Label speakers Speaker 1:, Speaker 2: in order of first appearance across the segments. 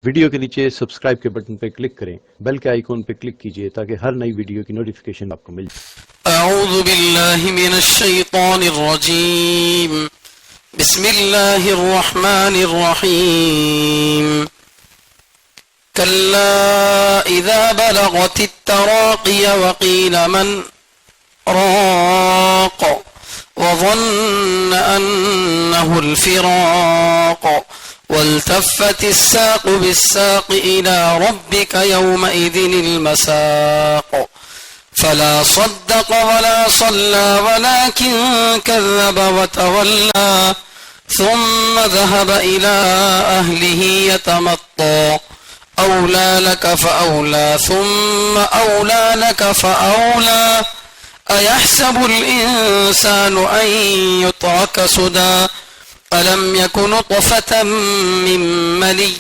Speaker 1: Video کے نیچے subscribe کے بٹن پہ کلک کریں، بیل کے آئیکن پہ کلک کیجئے تاکہ ہر نئی ویڈیو کی نوٹیفیکیشن آپ کو مل جائے۔
Speaker 2: اعوذ باللہ من الشیطان الرجیم، بسم اللہ الرحمن الرحیم۔ کلا اذا بلغت التراقی وقیل من راق وظن انه الفراق والتفت الساق بالساق إلى ربك يومئذ المساق فلا صدق ولا صلى ولكن كذب وتولى ثم ذهب إلى أهله يتمطى أولى لك فأولى ثم أولى لك فأولى أيحسب الإنسان أن يترك سدى ألم يكن نطفة من مني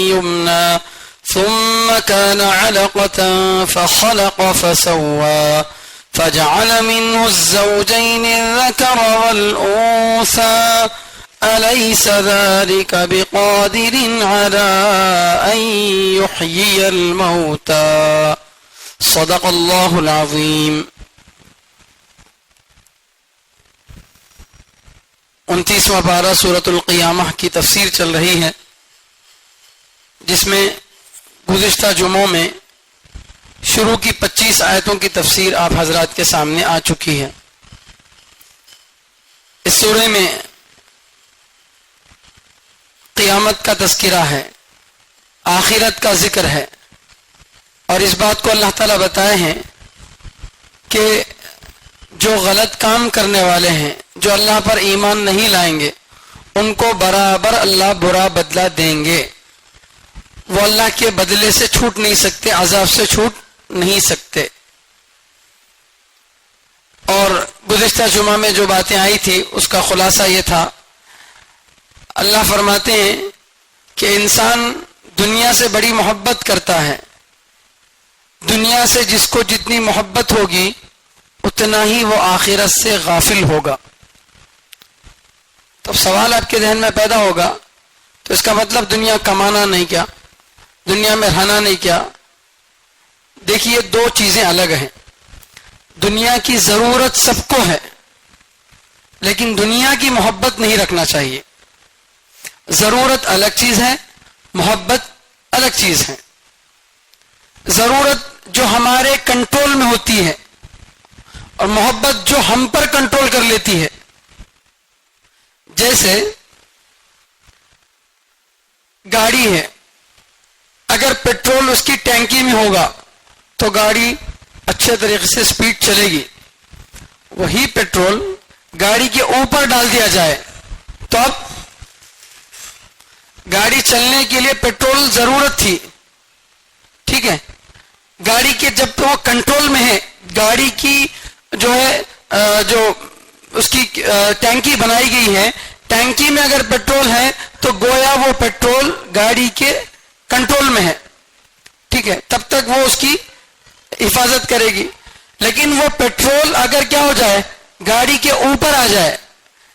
Speaker 2: يمنى ثم كان علقة فخلق فسوى فجعل منه الزوجين الذكر والأنثى أليس ذلك بقادر على أن يحيي الموتى صدق الله العظيم۔ 29واں پارہ سورۃ القیامہ کی تفسیر چل رہی ہے، جس میں گزشتہ جمعوں میں شروع کی 25 آیتوں کی تفسیر آپ حضرات کے سامنے آ چکی ہے۔ اس سورہ میں قیامت کا تذکرہ ہے، آخرت کا ذکر ہے، اور اس بات کو اللہ تعالیٰ بتائے ہیں کہ جو غلط کام کرنے والے ہیں، جو اللہ پر ایمان نہیں لائیں گے، ان کو برابر اللہ برا بدلہ دیں گے۔ وہ اللہ کے بدلے سے چھوٹ نہیں سکتے، عذاب سے چھوٹ نہیں سکتے۔ اور گزشتہ جمعہ میں جو باتیں آئی تھی اس کا خلاصہ یہ تھا، اللہ فرماتے ہیں کہ انسان دنیا سے بڑی محبت کرتا ہے، دنیا سے جس کو جتنی محبت ہوگی اتنا ہی وہ آخرت سے غافل ہوگا۔ تو سوال آپ کے ذہن میں پیدا ہوگا، تو اس کا مطلب دنیا کمانا نہیں کیا، دنیا میں رہنا نہیں کیا؟ دیکھیے، دو چیزیں الگ ہیں۔ دنیا کی ضرورت سب کو ہے، لیکن دنیا کی محبت نہیں رکھنا چاہیے۔ ضرورت الگ چیز ہے، محبت الگ چیز ہے۔ ضرورت جو ہمارے کنٹرول میں ہوتی ہے اور محبت جو ہم پر کنٹرول کر لیتی ہے۔ جیسے گاڑی ہے، اگر پیٹرول اس کی ٹینکی میں ہوگا تو گاڑی اچھے طریقے سے سپیڈ چلے گی۔ وہی پیٹرول گاڑی کے اوپر ڈال دیا جائے تو اب گاڑی چلنے کے لیے پیٹرول ضرورت تھی، ٹھیک ہے، گاڑی کے جب وہ کنٹرول میں ہے، گاڑی کی جو ہے جو اس کی ٹینکی بنائی گئی ہے، ٹینکی میں اگر پیٹرول ہے تو گویا وہ پیٹرول گاڑی کے کنٹرول میں ہے، ٹھیک ہے، تب تک وہ اس کی حفاظت کرے گی۔ لیکن وہ پیٹرول اگر کیا ہو جائے، گاڑی کے اوپر آ جائے،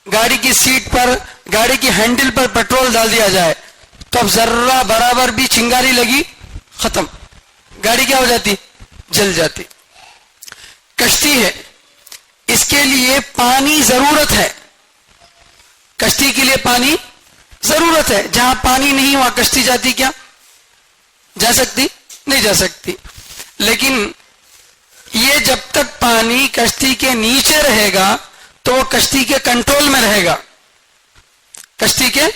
Speaker 2: گاڑی کی سیٹ پر، گاڑی کی ہینڈل پر پیٹرول ڈال دیا جائے تو اب ذرہ برابر بھی چنگاری لگی، ختم، گاڑی کیا ہو جاتی، جل جاتی۔ کشتی ہے، اس کے لیے پانی ضرورت ہے، کشتی کے لیے پانی ضرورت ہے۔ جہاں پانی نہیں وہاں کشتی جاتی کیا؟ جا سکتی؟ نہیں جا سکتی۔ لیکن یہ جب تک پانی کشتی کے نیچے رہے گا تو وہ کشتی کے کنٹرول میں رہے گا، کشتی کے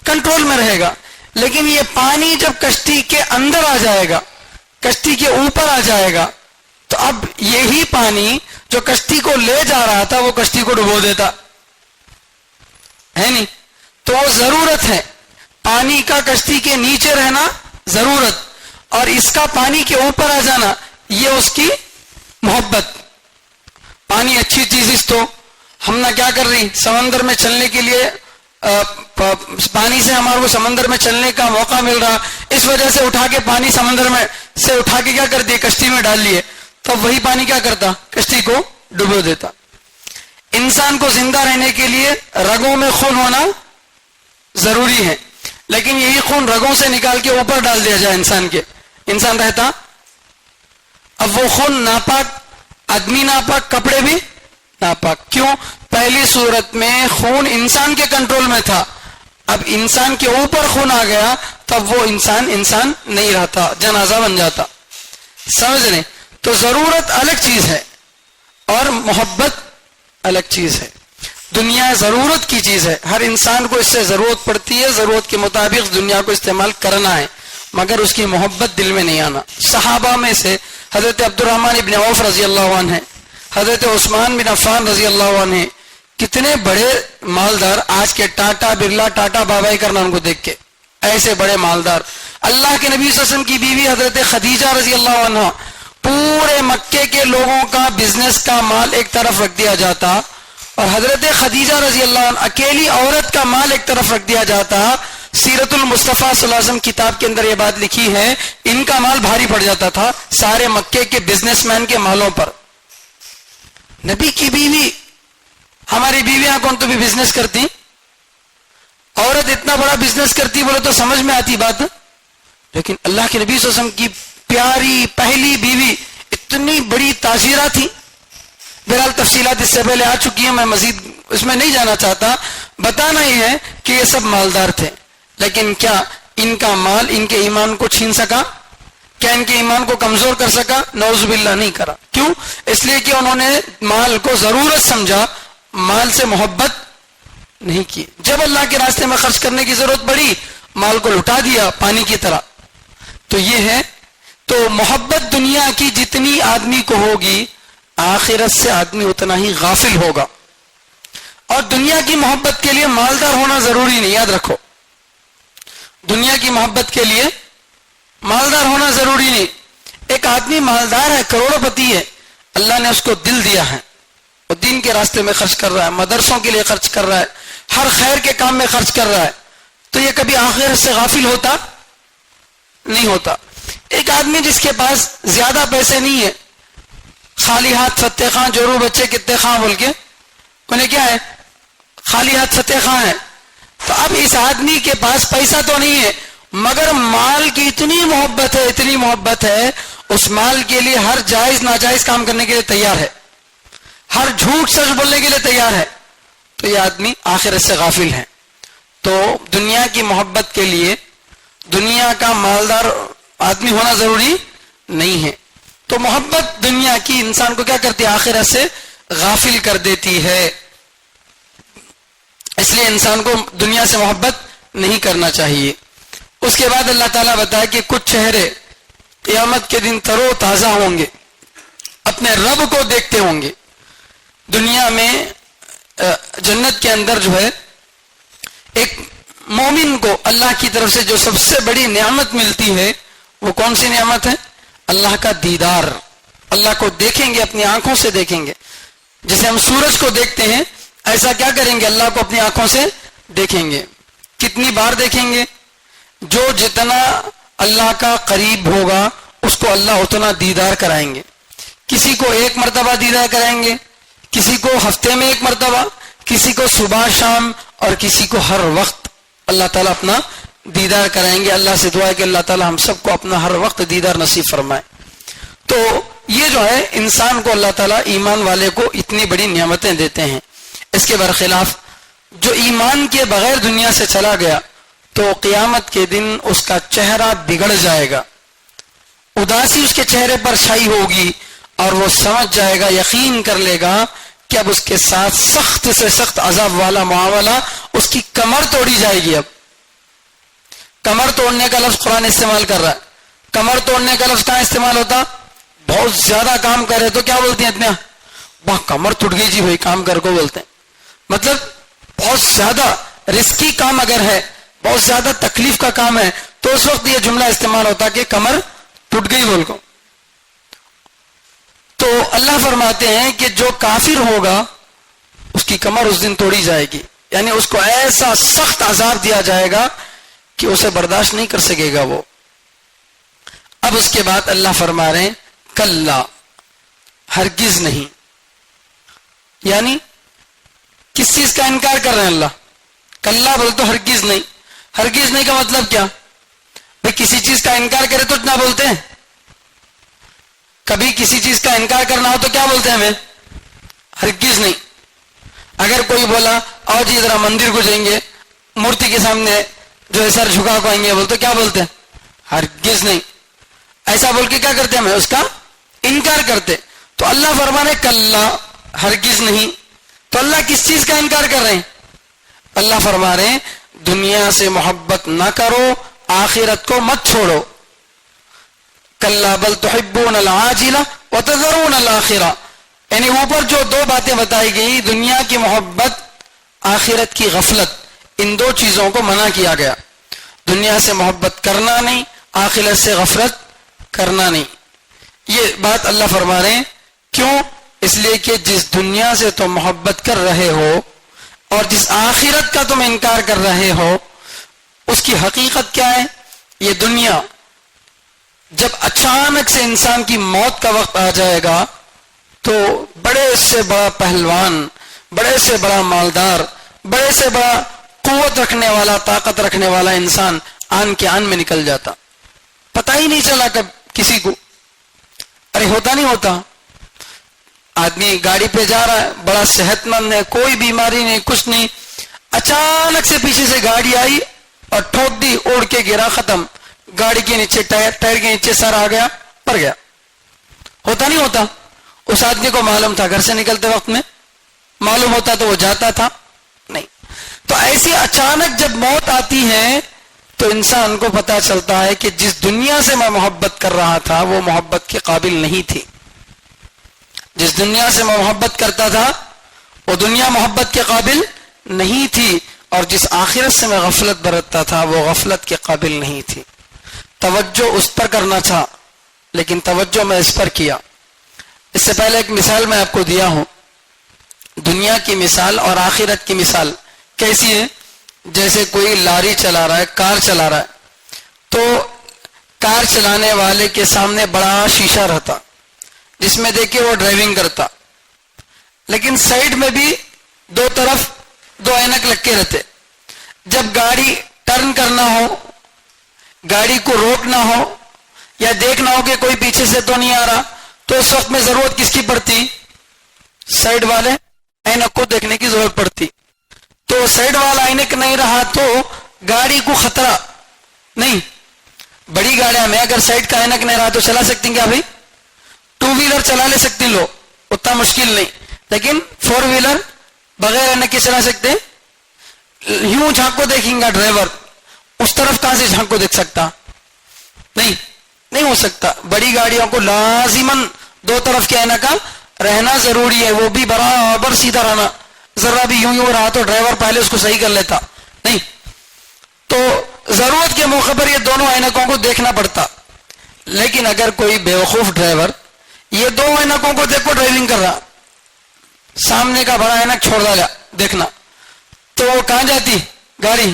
Speaker 2: کنٹرول میں رہے گا۔ لیکن یہ پانی جب کشتی کے اندر آ جائے گا، کشتی کے اوپر آ جائے گا، تو اب یہی پانی جو کشتی کو لے جا رہا تھا وہ کشتی کو ڈبو دیتا ہے نہیں؟ تو وہ ضرورت ہے، پانی کا کشتی کے نیچے رہنا ضرورت، اور اس کا پانی کے اوپر آ جانا یہ اس کی محبت۔ پانی اچھی چیز، اس تو ہم نہ کیا کر رہی، سمندر میں چلنے کے لیے پانی سے ہمارے کو سمندر میں چلنے کا موقع مل رہا، اس وجہ سے اٹھا کے پانی سمندر میں سے اٹھا کے کیا کر دیے، کشتی میں ڈال لیے، تو وہی پانی کیا کرتا، کشتی کو ڈبو دیتا۔ انسان کو زندہ رہنے کے لیے رگوں میں خون ہونا ضروری ہے، لیکن یہی خون رگوں سے نکال کے اوپر ڈال دیا جائے انسان کے، انسان رہتا؟ اب وہ خون ناپاک، آدمی ناپاک، کپڑے بھی ناپاک. کیوں؟ پہلی صورت میں خون انسان کے کنٹرول میں تھا، اب انسان کے اوپر خون آ گیا تب وہ انسان نہیں رہتا، جنازہ بن جاتا. سمجھ رہے؟ تو ضرورت الگ چیز ہے اور محبت الگ چیز ہے. دنیا ضرورت کی چیز ہے، ہر انسان کو اس سے ضرورت پڑتی ہے، ضرورت کے مطابق دنیا کو استعمال کرنا ہے، مگر اس کی محبت دل میں نہیں آنا. صحابہ میں سے حضرت عبد الرحمن ابن عوف رضی اللہ عنہ ہیں، حضرت عثمان بن عفان رضی اللہ عنہ ہیں، کتنے بڑے مالدار، آج کے ٹاٹا برلا، ٹاٹا بابائی کرنا ان کو دیکھ کے، ایسے بڑے مالدار. اللہ کے نبی صلی اللہ علیہ وسلم کی بیوی حضرت خدیجہ رضی اللہ عنہ، پورے مکے کے لوگوں کا بزنس کا مال ایک طرف رکھ دیا جاتا اور حضرت خدیجہ رضی اللہ عنہ اکیلی عورت کا مال ایک طرف رکھ دیا جاتا. سیرت المصطفیٰ صلی اللہ علیہ وسلم کتاب کے اندر یہ بات لکھی ہے، ان کا مال بھاری پڑ جاتا تھا سارے مکے کے بزنس مین کے مالوں پر. نبی کی بیوی، ہماری بیویاں کون تو بھی بزنس کرتی، عورت اتنا بڑا بزنس کرتی بولے تو سمجھ میں آتی بات، لیکن اللہ کے نبی صلی اللہ علیہ وسلم کی پیاری پہلی بیوی اتنی بڑی تاجرہ تھی. بہرحال تفصیلات اس سے پہلے آ چکی ہیں، میں مزید اس میں نہیں جانا چاہتا. بتانا ہی ہے کہ یہ سب مالدار تھے، لیکن کیا ان کا مال ان کے ایمان کو چھین سکا؟ کیا ان کے ایمان کو کمزور کر سکا؟ نعوذ باللہ نہیں کرا. کیوں؟ اس لیے کہ انہوں نے مال کو ضرورت سمجھا، مال سے محبت نہیں کی. جب اللہ کے راستے میں خرچ کرنے کی ضرورت پڑی، مال کو لٹا دیا پانی کی طرح. تو یہ ہے، تو محبت دنیا کی جتنی آدمی کو ہوگی، آخرت سے آدمی اتنا ہی غافل ہوگا. اور دنیا کی محبت کے لیے مالدار ہونا ضروری نہیں، یاد رکھو، دنیا کی محبت کے لیے مالدار ہونا ضروری نہیں. ایک آدمی مالدار ہے، کروڑ پتی ہے، اللہ نے اس کو دل دیا ہے، وہ دین کے راستے میں خرچ کر رہا ہے، مدرسوں کے لیے خرچ کر رہا ہے، ہر خیر کے کام میں خرچ کر رہا ہے، تو یہ کبھی آخرت سے غافل ہوتا نہیں ہوتا. ایک آدمی جس کے پاس زیادہ پیسے نہیں ہے، خالی ہاتھ فتح خاں، جورو بچے کتنے خاں بول کے انہیں کیا ہے، خالی ہاتھ فتح خاں ہے. تو اب اس آدمی کے پاس پیسہ تو نہیں ہے، مگر مال کی اتنی محبت ہے، اتنی محبت ہے، اس مال کے لیے ہر جائز ناجائز کام کرنے کے لیے تیار ہے، ہر جھوٹ سچ بولنے کے لیے تیار ہے. تو یہ آدمی آخرت سے غافل ہے. تو دنیا کی محبت کے لیے دنیا کا مالدار آدمی ہونا ضروری نہیں ہے. تو محبت دنیا کی انسان کو کیا کرتی ہے؟ آخرت سے غافل کر دیتی ہے. اس لیے انسان کو دنیا سے محبت نہیں کرنا چاہیے. اس کے بعد اللہ تعالیٰ بتایا کہ کچھ چہرے قیامت کے دن ترو تازہ ہوں گے، اپنے رب کو دیکھتے ہوں گے. دنیا میں جنت کے اندر جو ہے، ایک مومن کو اللہ کی طرف سے جو سب سے بڑی نعمت ملتی ہے، وہ کون سی نعمت ہے؟ اللہ کا دیدار. اللہ کو دیکھیں گے، اپنی آنکھوں سے دیکھیں گے. جیسے ہم سورج کو دیکھتے ہیں، ایسا کیا کریں گے؟ اللہ کو اپنی آنکھوں سے دیکھیں گے. کتنی بار دیکھیں گے؟ جو جتنا اللہ کا قریب ہوگا اس کو اللہ اتنا دیدار کرائیں گے. کسی کو ایک مرتبہ دیدار کرائیں گے، کسی کو ہفتے میں ایک مرتبہ، کسی کو صبح شام، اور کسی کو ہر وقت اللہ تعالیٰ اپنا دیدار کرائیں گے. اللہ سے دعا ہے کہ اللہ تعالیٰ ہم سب کو اپنا ہر وقت دیدار نصیب فرمائے. تو یہ جو ہے انسان کو اللہ تعالیٰ ایمان والے کو اتنی بڑی نعمتیں دیتے ہیں. اس کے برخلاف جو ایمان کے بغیر دنیا سے چلا گیا تو قیامت کے دن اس کا چہرہ بگڑ جائے گا، اداسی اس کے چہرے پر چھائی ہوگی، اور وہ سمجھ جائے گا، یقین کر لے گا کہ اب اس کے ساتھ سخت سے سخت عذاب والا معاملہ، اس کی کمر توڑی جائے گی. اب کمر توڑنے کا لفظ قرآن استعمال کر رہا ہے. کمر توڑنے کا لفظ کہاں استعمال ہوتا؟ بہت زیادہ کام کرے تو کیا بولتے ہیں اتنا؟ واہ کمر ٹوٹ گئی جی، وہی کام کر کو بولتے ہیں. مطلب بہت زیادہ رسکی کام اگر ہے، بہت زیادہ تکلیف کا کام ہے، تو اس وقت یہ جملہ استعمال ہوتا کہ کمر ٹوٹ گئی بول کو. تو اللہ فرماتے ہیں کہ جو کافر ہوگا اس کی کمر اس دن توڑی جائے گی، یعنی اس کو ایسا سخت عذاب دیا جائے گا کہ اسے برداشت نہیں کر سکے گا وہ. اب اس کے بعد اللہ فرما رہے ہیں کلا، ہرگز نہیں. یعنی کس چیز کا انکار کر رہے ہیں اللہ؟ کلا بول تو ہرگز نہیں. ہرگز نہیں کا مطلب کیا؟ بھئی کسی چیز کا انکار کرے تو نہ بولتے ہیں. کبھی کسی چیز کا انکار کرنا ہو تو کیا بولتے ہیں ہمیں؟ ہرگز نہیں. اگر کوئی بولا آؤ جی ذرا مندر کو جائیں گے, مورتی کے سامنے جو ہے سر جھکا کو آئیں گے, بولتے کیا بولتے ہیں؟ ہرگز نہیں. ایسا بول کے کیا کرتے ہیں؟ ہمیں اس کا انکار کرتے. تو اللہ فرمانے کلا, ہرگز نہیں. تو اللہ کس چیز کا انکار کر رہے ہیں؟ اللہ فرما رہے ہیں دنیا سے محبت نہ کرو, آخرت کو مت چھوڑو. کلا بل تحبون العاجلہ وتذرون الآخرہ. یعنی اوپر جو دو باتیں بتائی گئی, دنیا کی محبت, آخرت کی غفلت, ان دو چیزوں کو منع کیا گیا. دنیا سے محبت کرنا نہیں, آخرت سے غفلت کرنا نہیں. یہ بات اللہ فرما رہے ہیں. کیوں؟ اس لیے کہ جس دنیا سے تم محبت کر رہے ہو اور جس آخرت کا تم انکار کر رہے ہو, اس کی حقیقت کیا ہے؟ یہ دنیا جب اچانک سے انسان کی موت کا وقت آ جائے گا تو بڑے سے بڑا پہلوان, بڑے سے بڑا مالدار, بڑے سے بڑا قوت رکھنے والا, طاقت رکھنے والا انسان آن کے آن میں نکل جاتا, پتہ ہی نہیں چلا کب کسی کو. ارے ہوتا نہیں ہوتا, آدمی گاڑی پہ جا رہا ہے, بڑا صحت مند ہے, کوئی بیماری نہیں, کچھ نہیں, اچانک سے پیچھے سے گاڑی آئی اور ٹھوک دی, اڑ کے گرا, ختم. گاڑی کے نیچے ٹائر کے نیچے سر آ گیا, مر گیا. ہوتا نہیں ہوتا؟ اس آدمی کو معلوم تھا گھر سے نکلتے وقت میں؟ معلوم ہوتا تو وہ جاتا تھا؟ نہیں. تو ایسی اچانک جب موت آتی ہے تو انسان کو پتا چلتا ہے کہ جس دنیا سے میں محبت کر رہا تھا وہ محبت کے قابل نہیں تھی. جس دنیا سے میں محبت کرتا تھا وہ دنیا محبت کے قابل نہیں تھی, اور جس آخرت سے میں غفلت برتتا تھا وہ غفلت کے قابل نہیں تھی. توجہ اس پر کرنا تھا لیکن توجہ میں اس پر کیا. اس سے پہلے ایک مثال میں آپ کو دیا ہوں. دنیا کی مثال اور آخرت کی مثال کیسی ہے؟ جیسے کوئی لاری چلا رہا ہے, کار چلا رہا ہے, تو کار چلانے والے کے سامنے بڑا شیشہ رہتا جس میں دیکھے وہ ڈرائیونگ کرتا, لیکن سائیڈ میں بھی دو طرف دو اینک لگ کے رہتے. جب گاڑی ٹرن کرنا ہو, گاڑی کو روکنا ہو یا دیکھنا ہو کہ کوئی پیچھے سے تو نہیں آ رہا, تو اس وقت میں ضرورت کس کی پڑتی؟ سائیڈ والے اینک کو دیکھنے کی ضرورت پڑتی. تو سائیڈ والا اینک نہیں رہا تو گاڑی کو خطرہ نہیں. بڑی گاڑیاں میں اگر سائیڈ کا اینک نہیں رہا تو چلا سکتی کیا بھائی؟ ٹو ویلر چلا لے سکتے لو, اتنا مشکل نہیں, لیکن فور ویلر بغیر اینک کے چلا سکتے؟ یوں جھانک کو دیکھیں گا ڈرائیور, اس طرف کہاں سے جھانک کو دیکھ سکتا؟ نہیں ہو سکتا. بڑی گاڑیوں کو لازماً دو طرف کے اینک کا رہنا ضروری ہے, وہ بھی برابر سیدھا رہنا. ذرا بھی یوں رہا تو ڈرائیور پہلے اس کو صحیح کر لیتا. نہیں, تو ضرورت کے موقع پر یہ دونوں اینکوں کو دیکھنا پڑتا. لیکن اگر کوئی بیوقوف ڈرائیور یہ دو اینکوں کو دیکھو ڈرائیونگ کر رہا, سامنے کا بڑا اینک چھوڑ ڈالا دیکھنا, تو وہ کہاں جاتی گاڑی؟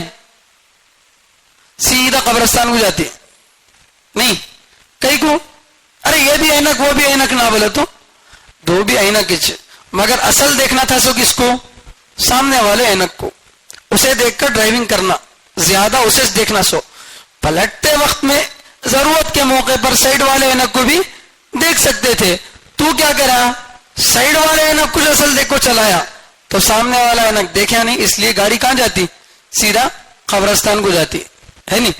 Speaker 2: سیدھا قبرستان کو جاتی. نہیں, کئی کو ارے یہ بھی اینک وہ بھی اینک نہ بولے تو دو بھی اینک, مگر اصل دیکھنا تھا سو کس کو؟ سامنے والے اینک کو. اسے دیکھ کر ڈرائیونگ کرنا, زیادہ اسے دیکھنا. سو پلٹتے وقت میں ضرورت کے موقع پر سائیڈ والے اینک کو بھی دیکھ سکتے تھے. تو کیا کرا؟ سائیڈ والے اینک کو اصل دیکھو چلایا تو سامنے والا اینک دیکھا نہیں, اس لیے گاڑی کہاں جاتی؟ سیدھا قبرستان کو جاتی ہے. نہیں,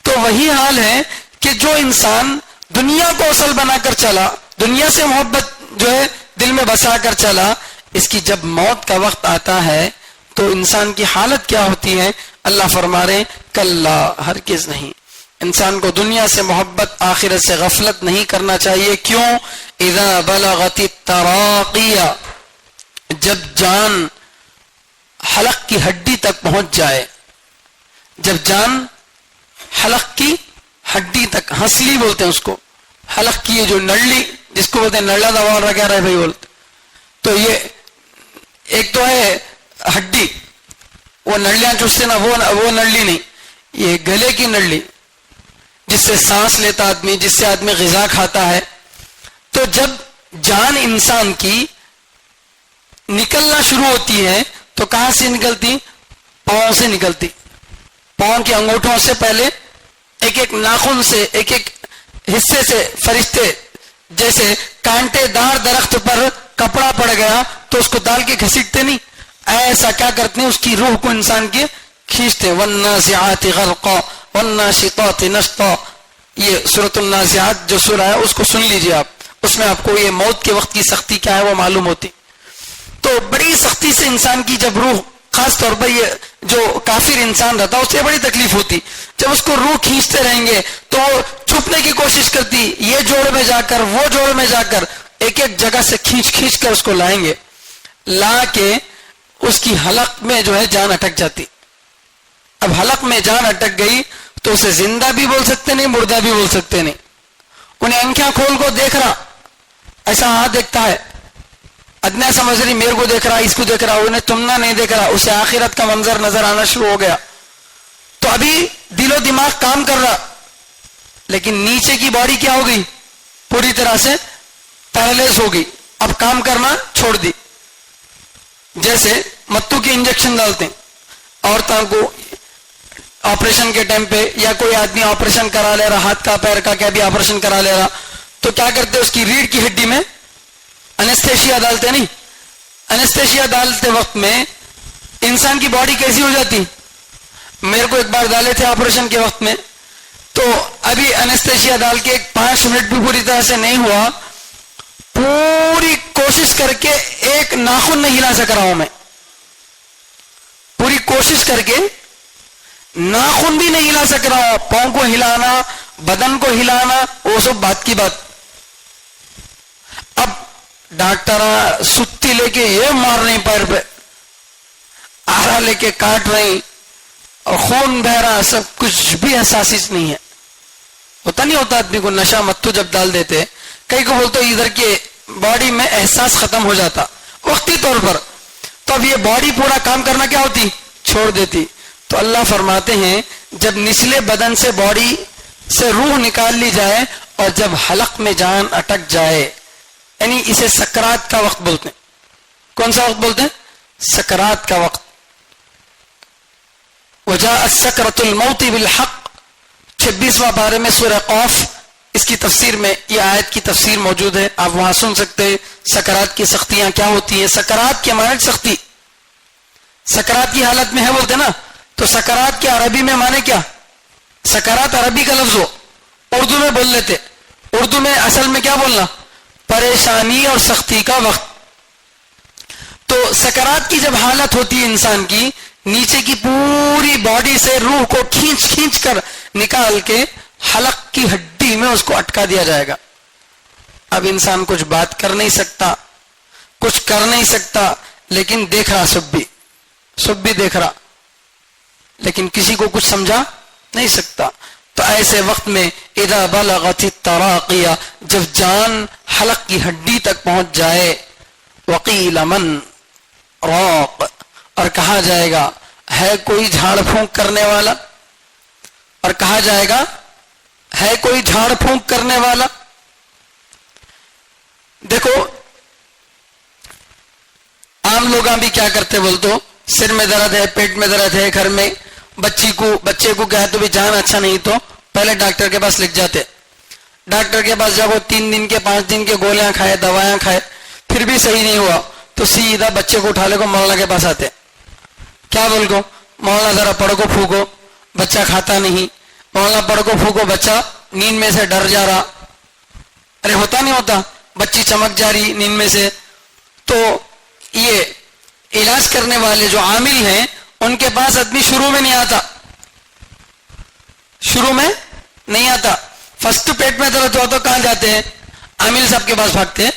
Speaker 2: تو وہی حال ہے کہ جو انسان دنیا کو اصل بنا کر چلا, دنیا سے محبت جو ہے دل میں بسا کر چلا, اس کی جب موت کا وقت آتا ہے تو انسان کی حالت کیا ہوتی ہے؟ اللہ فرما رہے کلا, ہرگز نہیں. انسان کو دنیا سے محبت, آخرت سے غفلت نہیں کرنا چاہیے. کیوں؟ اذا بلغت التراقیہ, جب جان حلق کی ہڈی تک پہنچ جائے. جب جان حلق کی ہڈی تک, ہنسلی بولتے ہیں اس کو, حلق کی یہ جو نڑلی جس کو بولتے ہیں نڑلا دبا رکھا رہے بھائی بولتے, تو یہ ایک تو ہے ہڈی, وہ نڑلیاں چوستے نا, وہ نڑلی نہیں, یہ گلے کی نڑلی جس سے سانس لیتا آدمی, جس سے آدمی غذا کھاتا ہے. تو جب جان انسان کی نکلنا شروع ہوتی ہے تو کہاں سے نکلتی؟ پاؤں سے نکلتی. پاؤں کے انگوٹھوں سے پہلے ایک ایک ناخن سے ایک ایک حصے سے فرشتے جیسے کانٹے دار درخت پر کپڑا پڑ گیا تو اس کو ڈال کے گھسیٹتے نہیں، ایسا کیا کرتے ہیں اس کی روح کو انسان کے کھینچتے. والنازعات غرقا والناشطات نشطا. یہ سورۃ النازعات جو سورہ ہے اس کو سن لیجئے آپ، اس میں آپ کو یہ موت کے وقت کی سختی کیا ہے وہ معلوم ہوتی. تو بڑی سختی سے انسان کی جب روح، خاص طور پر یہ جو کافر انسان رہتا اسے بڑی تکلیف ہوتی، جب اس کو روح کھینچتے رہیں گے تو چھپنے کی کوشش کرتی، یہ جوڑ میں جا کر وہ جوڑ میں جا کر ایک ایک جگہ سے کھینچ کر اس کو لائیں گے، لا کے اس کی حلق میں جو ہے جان اٹک جاتی. اب حلق میں جان اٹک گئی تو اسے زندہ بھی بول سکتے نہیں، مردہ بھی بول سکتے نہیں. انہیں آنکھیں کھول کو دیکھ رہا، ایسا ہاتھ دیکھتا ہے، ادنا سمجھ رہی میرے کو دیکھ رہا، اس کو دیکھ رہا، انہیں تمنا نہیں دیکھ رہا، اسے آخرت کا منظر نظر آنا شروع ہو گیا. تو ابھی دل و دماغ کام کر رہا، لیکن نیچے کی باڈی کیا ہو گئی؟ پوری طرح سے پیرالائز ہو گئی، اب کام کرنا چھوڑ دی. جیسے متو کی انجیکشن ڈالتے ہیں عورتوں کو آپریشن کے ٹائم پہ، یا کوئی آدمی آپریشن کرا لے رہا، ہاتھ کا پیر کا کیا بھی آپریشن کرا لے رہا، تو کیا کرتے اس کی ریڑھ کی ہڈی میں انستھیشیا ڈالتے نہیں. انستھیشیا ڈالتے وقت میں انسان کی باڈی کیسی ہو جاتی؟ میرے کو ایک بار ڈالے تھے آپریشن کے وقت میں، تو ابھی انستھیشیا ڈال کے 5 منٹ بھی پوری طرح سے نہیں ہوا، پوری کوشش کر کے ایک ناخن نہیں ہلا سک رہا ہوں میں، پوری کوشش کر کے ناخن بھی نہیں ہلا سک رہا ہوں. پاؤں کو ہلانا، بدن کو ہلانا، وہ سب بات کی بات. اب ڈاکٹر ستی لے کے یہ مار رہی پیر پہ، آرا لے کے کاٹ رہی اور خون بہ رہا، سب کچھ بھی احساس نہیں ہے. ہوتا نہیں ہوتا آدمی کو نشہ متو جب ڈال دیتے، کئی کو بولتے ادھر کے باڈی میں احساس ختم ہو جاتا وقتی طور پر، تو اب یہ باڈی پورا کام کرنا کیا ہوتی؟ چھوڑ دیتی. تو اللہ فرماتے ہیں جب نچلے بدن سے باڈی سے روح نکال لی جائے اور جب حلق میں جان اٹک جائے، یعنی اسے سکرات کا وقت بولتے ہیں. کون سا وقت بولتے ہیں؟ سکرات کا وقت. وجاءت سکرۃ الموت بالحق، 26واں پارے میں سورہ قاف، اس کی تفسیر میں یہ آیت کی تفسیر موجود ہے، آپ وہاں سن سکتے ہیں سکرات کی سختیاں کیا ہوتی ہیں. سکرات کے معنی سختی، سکرات کی حالت میں ہے بولتے نا، تو سکرات کے عربی میں معنی کیا؟ سکرات عربی کا لفظ ہو، اردو میں بول لیتے، اردو میں اصل میں کیا بولنا؟ پریشانی اور سختی کا وقت. تو سکرات کی جب حالت ہوتی ہے انسان کی، نیچے کی پوری باڈی سے روح کو کھینچ کر نکال کے حلق کی ہڈی میں اس کو اٹکا دیا جائے گا. اب انسان کچھ بات کر نہیں سکتا، کچھ کر نہیں سکتا، لیکن دیکھ رہا، سب بھی دیکھ رہا، لیکن کسی کو کچھ سمجھا نہیں سکتا. تو ایسے وقت میں اذا بلغت التراقیہ، جب جان حلق کی ہڈی تک پہنچ جائے، وقیل من راق، اور کہا جائے گا ہے کوئی جھاڑ پھونک کرنے والا، اور کہا جائے گا ہے کوئی جھاڑ پھونک کرنے والا. دیکھو عام لوگ بھی کیا کرتے بولتے ہو، سر میں درد ہے، پیٹ میں درد ہے، گھر میں بچے کو کہا تو بھی جان اچھا نہیں تو پہلے ڈاکٹر کے پاس لکھ جاتے. ڈاکٹر کے پاس جب وہ 3 دن کے 5 دن کے گولیاں کھائے، دوائیاں کھائے، پھر بھی صحیح نہیں ہوا تو سیدھا بچے کو اٹھا لے کو مولانا کے پاس آتے. کیا بول کو؟ مولانا ذرا پڑھ کو پھونکو، بچہ کھاتا نہیں، مولانا پڑھ کو پھونکو، بچہ نیند میں سے ڈر جا رہا. ارے ہوتا نہیں ہوتا، بچی چمک جا رہی نیند میں سے. تو یہ علاج کرنے والے جو عامل ہیں ان کے پاس آدمی شروع میں نہیں آتا. فرسٹ پیٹ میں درد ہوا تو کہاں جاتے ہیں؟ عامل صاحب کے پاس بھاگتے ہیں.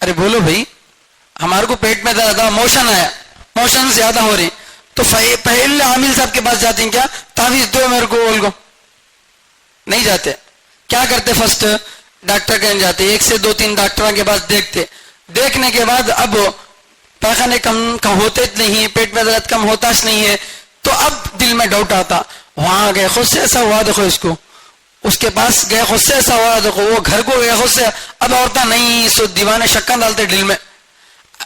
Speaker 2: ارے بولو بھائی، ہمارے کو پیٹ میں درد آیا، موشن زیادہ ہو رہی، تو پہلے عامل صاحب کے پاس جاتے ہیں، کیا تعویذ دو میرے کو، بول کو نہیں جاتے. کیا کرتے؟ فرسٹ ڈاکٹر کہیں جاتے، 1 سے 2-3 ڈاکٹروں کے پاس دیکھنے کے بعد اب پیخانے کم ہوتے نہیں، پیٹ میں درد کم ہوتا نہیں ہے، تو اب دل میں ڈاؤٹ آتا، وہاں گئے خود سے ایسا ہوا، دیکھو اس کو، اس کے پاس گئے خود سے ایسا ہوا، دیکھو وہ گھر کو گئے خود سے. اب عورتیں نہیں سو دیوانے شکاں ڈالتے دل میں.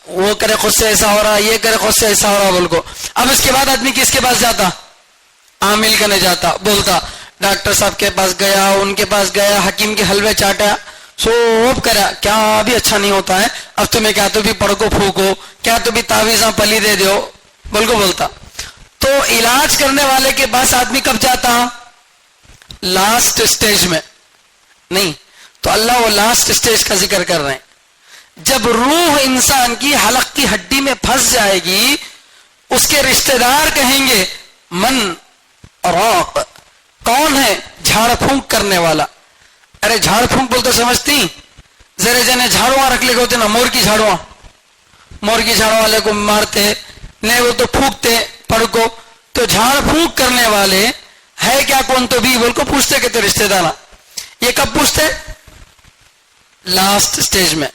Speaker 2: وہ کرے خود سے ایسا ہو رہا, یہ کرے خود سے ایسا ہو رہا بول کو. اب اس کے بعد آدمی کس کے پاس جاتا؟ عامل کرنے جاتا, بولتا ڈاکٹر صاحب کے پاس گیا, ان کے پاس گیا, حکیم کے حلوے چاٹا, سوب کرا, کیا بھی اچھا نہیں ہوتا ہے. اب تمہیں کیا تو بھی پڑکو پھوکو, کیا تو بھی تعویذاں پلی دے دو بول کو بولتا. تو علاج کرنے والے کے پاس آدمی کب جاتا؟ لاسٹ اسٹیج میں نہیں. تو اللہ وہ لاسٹ اسٹیج کا ذکر کر رہے ہیں. جب روح انسان کی حلق کی ہڈی میں پھنس جائے گی, اس کے رشتہ دار کہیں گے من راق, کون ہے؟ جھاڑ پھونک کرنے والا. ارے جھاڑ پھونک بول تو سمجھتی, ذرے جنے جھاڑواں رکھ لے گے ہوتے نا, مور کی جھاڑواں, مور کی جھاڑوں والے کو مارتے نہیں, وہ تو پھونکتے پڑ کو. تو جھاڑ پھونک کرنے والے ہے کیا کون تو بھی بول کو پوچھتے کہتے رشتے دار. یہ کب پوچھتے؟ لاسٹ سٹیج میں.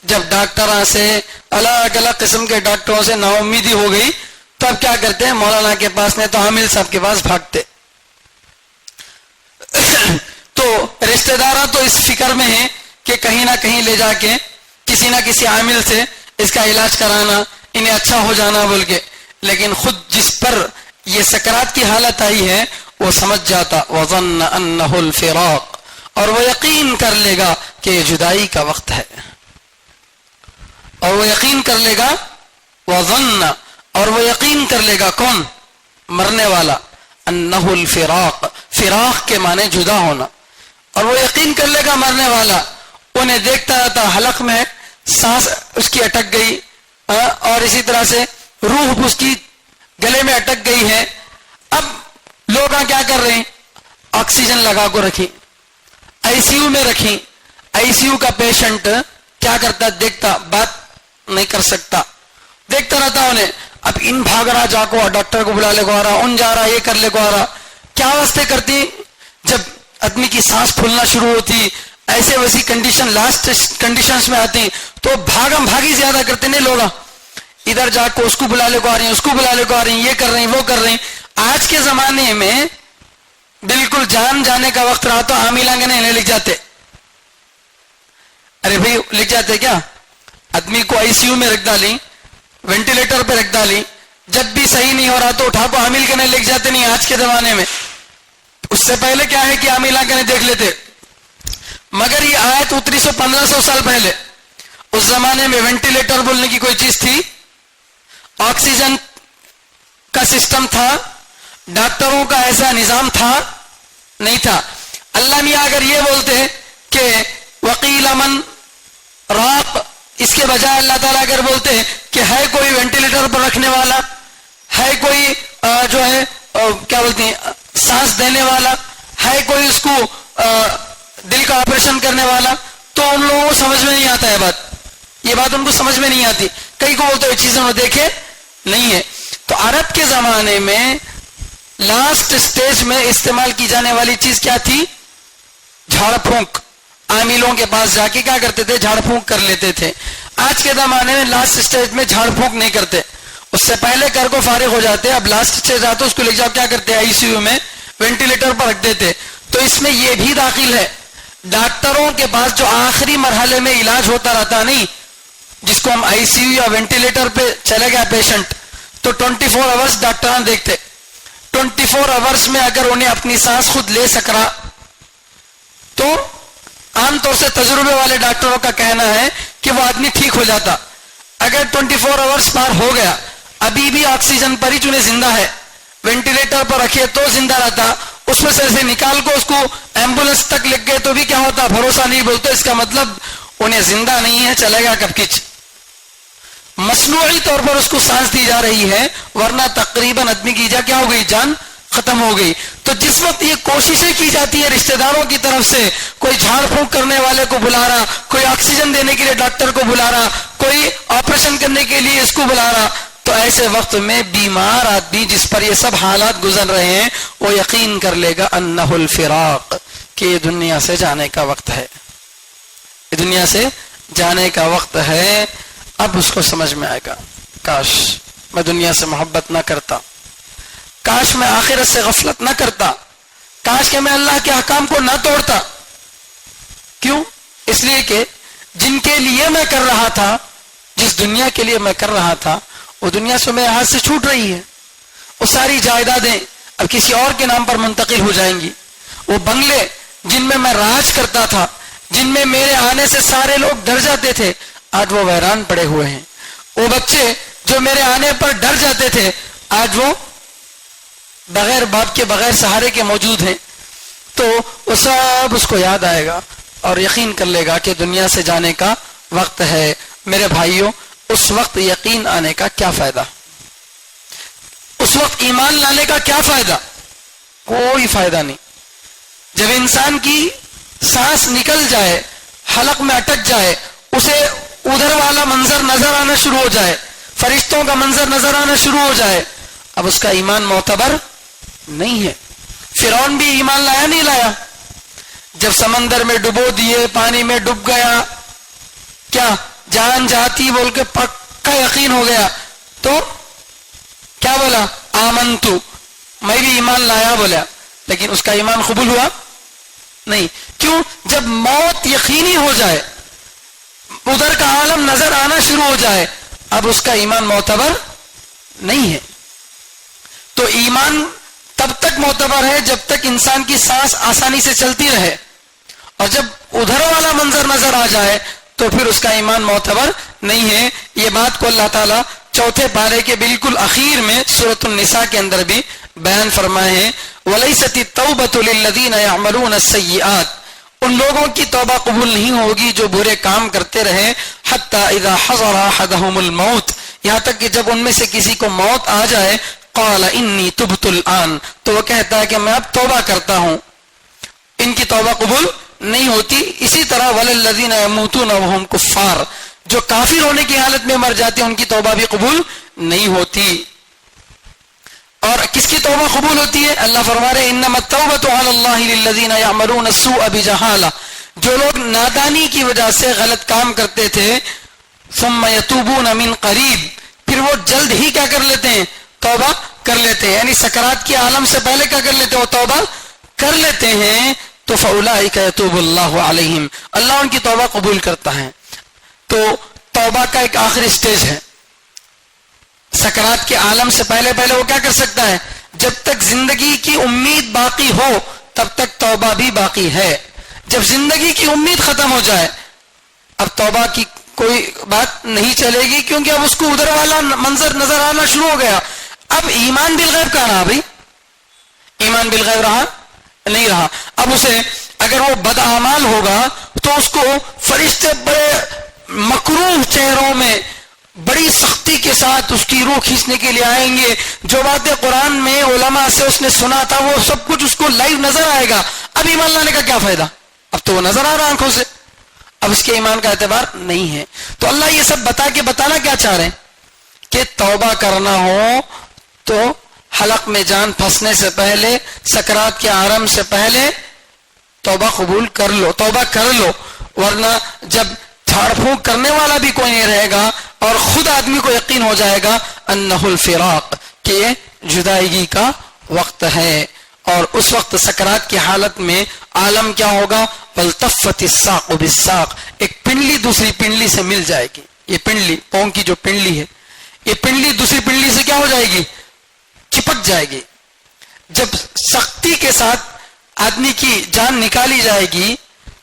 Speaker 2: جب ڈاکٹر سے الگ الگ قسم کے ڈاکٹروں سے نا امیدی ہو گئی, تب کیا کرتے ہیں؟ مولانا کے پاس نہیں تو عامل صاحب کے پاس بھاگتے. تو رشتے دار تو اس فکر میں ہیں کہ کہیں نہ کہیں لے جا کے کسی نہ کسی عامل سے اس کا علاج کرانا, انہیں اچھا ہو جانا بول کے. لیکن خود جس پر یہ سکرات کی حالت آئی ہے وہ سمجھ جاتا وظن انہ الفراق, اور وہ یقین کر لے گا کہ یہ جدائی کا وقت ہے. اور وہ یقین کر لے گا وظن, اور وہ یقین کر لے گا کون؟ مرنے والا. انہ الفراق, فراق کے معنی جدا ہونا. اور وہ یقین کر لے گا مرنے والا. انہیں دیکھتا رہتا حلق میں سانس اس کی اٹک گئی, اور اسی طرح سے روح اس کی گلے میں اٹک گئی ہے. اب لوگ کیا کر رہے ہیں؟ آکسیجن لگا کو رکھی, آئی سی یو میں رکھی. آئی سی یو کا پیشنٹ کیا کرتا؟ دیکھتا, بات نہیں کر سکتا, دیکھتا رہتا انہیں. اب ان بھاگ رہا جا کو, ڈاکٹر کو بلا لے کو آ رہا, ان جا رہا, یہ کر لے کو آ رہا. کیا واسطے کرتی؟ جب آدمی کی سانس پھولنا شروع ہوتی, ایسے ویسی کنڈیشن لاسٹ کنڈیشنز میں آتی, تو بھاگم بھاگی زیادہ کرتے نہیں لوگ. ادھر جا کو اس کو بلا لے کو آ رہی ہیں, اس کو بلا لے کو آ رہی ہیں, یہ کر رہی ہیں, وہ کر رہی ہیں. آج کے زمانے میں بالکل جان جانے کا وقت رہا تو عامل انہیں لکھ جاتے. ارے بھائی لکھ جاتے کیا؟ آدمی کو آئی سی یو میں رکھ ڈالی, وینٹیلیٹر پہ رکھ ڈالی, جب بھی صحیح نہیں ہو رہا تو اٹھا کو عامل کے نہیں لکھ جاتے. نہیں آج کے زمانے میں. اس سے پہلے کیا ہے کہ عامل کے نہیں دیکھ لیتے. مگر یہ آیت اتری 1500 سال پہلے. اس زمانے میں وینٹیلیٹر بولنے کی کوئی چیز تھی؟ آکسیجن کا سسٹم تھا؟ ڈاکٹروں کا ایسا نظام تھا؟ نہیں تھا. اللہ میاں اگر یہ بولتے کہ وقیل من راق, اس کے بجائے اللہ تعالیٰ اگر بولتے کہ ہے کوئی وینٹیلیٹر پر رکھنے والا, ہے کوئی جو ہے کیا بولتے ہیں سانس دینے والا, ہے کوئی اس کو دل کا آپریشن کرنے والا, تو ان لوگوں کو سمجھ میں نہیں آتا ہے بات. یہ بات ان کو سمجھ میں نہیں آتی. کئی کو بولتے ہوئے چیزیں انہوں دیکھے نہیں ہے. تو عرب کے زمانے میں لاسٹ سٹیج میں استعمال کی جانے والی چیز کیا تھی؟ جھاڑ پھونک. عاملوں کے پاس جا کے کیا کرتے تھے؟ جھاڑ پھونک کر لیتے تھے. آج کے زمانے میں لاسٹ سٹیج میں جھاڑ پھونک نہیں کرتے, اس سے پہلے کر کو فارغ ہو جاتے. اب لاسٹ سٹیج آتے اس کو لے جاؤ, کیا کرتے؟ آئی سی یو میں وینٹیلیٹر پر رکھ دیتے. تو اس میں یہ بھی داخل ہے, ڈاکٹروں کے پاس جو آخری مرحلے میں علاج ہوتا رہتا نہیں, جس کو ہم آئی سی یو یا وینٹیلیٹر پہ چلے گیا پیشنٹ, تو 24 آورس ڈاکٹر دیکھتے. 24 آورس میں اگر انہیں اپنی سانس خود لے سک رہا, تو عام طور سے تجربے والے ڈاکٹروں کا کہنا ہے کہ وہ آدمی ٹھیک ہو جاتا. اگر 24 آورس پار ہو گیا, ابھی بھی آکسیجن پر ہی چنے زندہ ہے, وینٹیلیٹر پر رکھے تو زندہ رہتا, اس میں سے ایسے نکال کو اس کو ایمبولینس تک لگ گئے تو بھی کیا ہوتا؟ بھروسہ نہیں بولتے. اس کا مطلب انہیں زندہ نہیں ہے, چلے گا کب کچھ. مصنوعی طور پر اس کو سانس دی جا رہی ہے, ورنہ تقریباً آدمی کی کیا ہو گئی؟ جان ختم ہو گئی. تو جس وقت یہ کوششیں کی جاتی ہے رشتہ داروں کی طرف سے, کوئی جھاڑ پھونک کرنے والے کو بلا رہا, کوئی آکسیجن دینے کے لیے ڈاکٹر کو بلا رہا, کوئی آپریشن کرنے کے لیے اس کو بلا رہا, تو ایسے وقت میں بیمار آدمی جس پر یہ سب حالات گزر رہے ہیں, وہ یقین کر لے گا انہ الفراق, کہ یہ دنیا سے جانے کا وقت ہے, یہ دنیا سے جانے کا وقت ہے. اب اس کو سمجھ میں آئے گا, کاش میں دنیا سے محبت نہ کرتا, کاش میں آخرت سے غفلت نہ کرتا, کاش کہ میں اللہ کے احکام کو نہ توڑتا. کیوں؟ اس لیے کہ جن کے لیے میں کر رہا تھا جس دنیا کے لیے میں کر رہا تھا وہ دنیا سے میرے ہاتھ سے چھوٹ رہی ہے. وہ ساری جائیدادیں اب کسی اور کے نام پر منتقل ہو جائیں گی. وہ بنگلے جن میں میں راج کرتا تھا, جن میں میرے آنے سے سارے لوگ ڈر جاتے تھے, آج وہ ویران پڑے ہوئے ہیں. وہ بچے جو میرے آنے پر ڈر جاتے تھے, آج وہ بغیر باپ کے بغیر سہارے کے موجود ہیں. تو وہ سب اس کو یاد آئے گا اور یقین کر لے گا کہ دنیا سے جانے کا وقت ہے. میرے بھائیوں, اس وقت یقین آنے کا کیا فائدہ؟ اس وقت ایمان لانے کا کیا فائدہ؟ کوئی فائدہ نہیں. جب انسان کی سانس نکل جائے, حلق میں اٹک جائے, اسے ادھر والا منظر نظر آنا شروع ہو جائے, فرشتوں کا منظر نظر آنا شروع ہو جائے, اب اس کا ایمان معتبر نہیں ہے. فرعون بھی ایمان لایا نہیں لایا؟ جب سمندر میں ڈبو دیے, پانی میں ڈوب گیا, کیا جان جاتی بول کے پکا یقین ہو گیا, تو کیا بولا؟ آمنتو, میں بھی ایمان لایا بولا. لیکن اس کا ایمان قبول ہوا نہیں. کیوں؟ جب موت یقینی ہو جائے, ادھر کا عالم نظر آنا شروع ہو جائے, اب اس کا ایمان معتبر نہیں ہے. تو ایمان تب تک معتبر ہے جب تک انسان کی سانس آسانی سے چلتی رہے, اور جب ادھر والا منظر نظر آ جائے تو پھر اس کا ایمان معتبر نہیں ہے. یہ بات کو اللہ تعالیٰ چوتھے پارے کے بالکل اخیر میں سورۃ النساء کے اندر بھی بیان فرمائے ہیں. وَلَيْسَتِ التَّوْبَةُ لِلَّذِينَ يَعْمَلُونَ السَّيِّئَاتِ, ان لوگوں کی توبہ قبول نہیں ہوگی جو برے کام کرتے رہے. حَتَّى إِذَا حَضَرَ أَحَدَهُمُ الْمَوْتِ, یہاں تک کہ جب ان میں سے کسی کو موت آ جائے, قَالَ إِنِّي تُبْتُ الْآنَ, تو وہ کہتا ہے کہ میں اب توبہ کرتا ہوں. ان کی توبہ قبول نہیں ہوتی. اسی طرح وَلَلَّذِينَ يَمُوتُونَ وَهُمْ كُفَّارٌ, جو کافر ہونے کی حالت میں مر جاتے ہیں ان کی توبہ بھی قبول نہیں ہوتی. اور کس کی توبہ قبول ہوتی ہے؟ اللہ فرما رہے انما التوبۃ علی اللہ للذین یعملون السوء بجہالہ, جو لوگ نادانی کی وجہ سے غلط کام کرتے تھے, ثم یتوبون من قریب, پھر وہ جلد ہی کیا کر لیتے ہیں؟ توبہ کر لیتے ہیں. یعنی سکرات کے عالم سے پہلے کیا کر لیتے ہیں؟ وہ توبہ کر لیتے ہیں. تو فاولئک یتوب اللہ علیہم, اللہ ان کی توبہ قبول کرتا ہے. تو توبہ کا ایک آخری سٹیج ہے. سکرات کے عالم سے پہلے پہلے وہ کیا کر سکتا ہے؟ جب تک زندگی کی امید باقی ہو تب تک توبہ بھی باقی ہے. جب زندگی کی امید ختم ہو جائے, اب توبہ کی کوئی بات نہیں چلے گی, کیونکہ اب اس کو ادھر والا منظر نظر آنا شروع ہو گیا. اب ایمان بالغیب کہاں رہا بھائی؟ ایمان بالغیب رہا نہیں رہا. اب اسے اگر وہ بدعمال ہوگا تو اس کو فرشتے بڑے مکروہ چہروں میں بڑی سختی کے ساتھ اس کی روح کھینچنے کے لیے آئیں گے. جو باتیں قرآن میں علماء سے اس نے سنا تھا وہ سب کچھ اس کو لائیو نظر آئے گا. اب ایمان لانے کا کیا فائدہ؟ اب تو وہ نظر آ رہا آنکھوں سے, اب اس کے ایمان کا اعتبار نہیں ہے. تو اللہ یہ سب بتانا کیا چاہ رہے ہیں کہ توبہ کرنا ہو تو حلق میں جان پھنسنے سے پہلے, سکرات کے عالم سے پہلے توبہ قبول کر لو, توبہ کر لو. ورنہ جب جھاڑ پھونک کرنے والا بھی کوئی نہیں رہے گا اور خود آدمی کو یقین ہو جائے گا انہ الفراق, کہ یہ جدائیگی کا وقت ہے. اور اس وقت سکرات کی حالت میں عالم کیا ہوگا؟ والتفت الساق بالساق, ایک پنڈلی دوسری پنڈلی سے مل جائے گی. یہ پنڈلی پاؤں کی جو پنڈلی ہے, یہ پنڈلی دوسری پنڈلی سے کیا ہو جائے گی؟ چپک جائے گی. جب سختی کے ساتھ آدمی کی جان نکالی جائے گی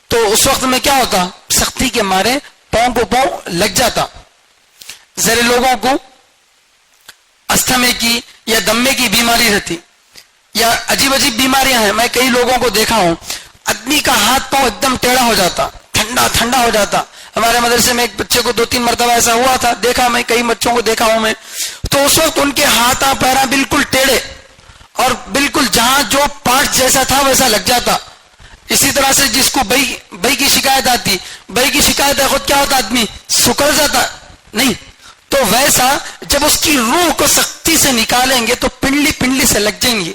Speaker 2: تو اس وقت میں کیا ہوتا؟ سختی کے مارے پاؤں کو پاؤں لگ جاتا. ذرے لوگوں کو استھمے کی یا دمے کی بیماری رہتی, یا عجیب عجیب بیماریاں ہیں. میں کئی لوگوں کو دیکھا ہوں, آدمی کا ہاتھ پاؤں ایک دم ٹیڑھا ہو جاتا, ٹھنڈا ٹھنڈا ہو جاتا. ہمارے مدرسے میں ایک بچے کو 2-3 مرتبہ ایسا ہوا تھا, دیکھا میں, کئی بچوں کو دیکھا ہوں میں. تو اس وقت ان کے ہاتھ پیراں بالکل ٹیڑھے اور بالکل جہاں جو پارٹ جیسا تھا ویسا لگ جاتا. اسی طرح سے جس کو بئی کی شکایت آتی, بئی کی شکایت ہے, خود کیا ہوتا؟ آدمی سکڑ جاتا نہیں. تو ویسا جب اس کی روح کو سختی سے نکالیں گے تو پنڈلی پنڈلی سے لگ جائیں گے.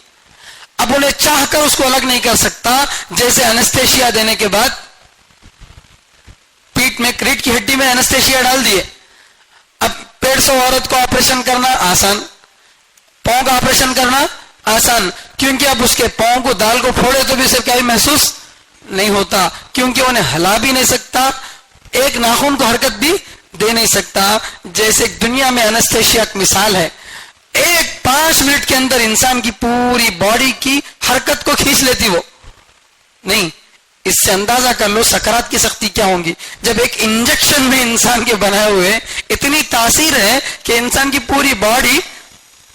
Speaker 2: اب انہیں چاہ کر اس کو الگ نہیں کر سکتا. جیسے انستیشیا دینے کے بعد پیٹ میں ریڑھ کی ہڈی میں انستیشیا ڈال دیے, اب 150 عورت کو آپریشن کرنا آسان, پاؤں کا آپریشن کرنا آسان, کیونکہ اب اس کے پاؤں کو دال کو پھوڑے تو بھی اسے کیا محسوس نہیں ہوتا, کیونکہ انہیں ہلا بھی نہیں سکتا, ایک ناخن کو حرکت بھی دے نہیں سکتا. جیسے دنیا میں انستھیشیا کی مثال ہے, ایک 5 منٹ کے اندر انسان کی پوری باڈی کی حرکت کو کھینچ لیتی وہ نہیں. اس سے اندازہ کر لو سکرات کی سختی کیا ہوں گی. جب ایک انجیکشن میں انسان کے بنائے ہوئے اتنی تاثیر ہے کہ انسان کی پوری باڈی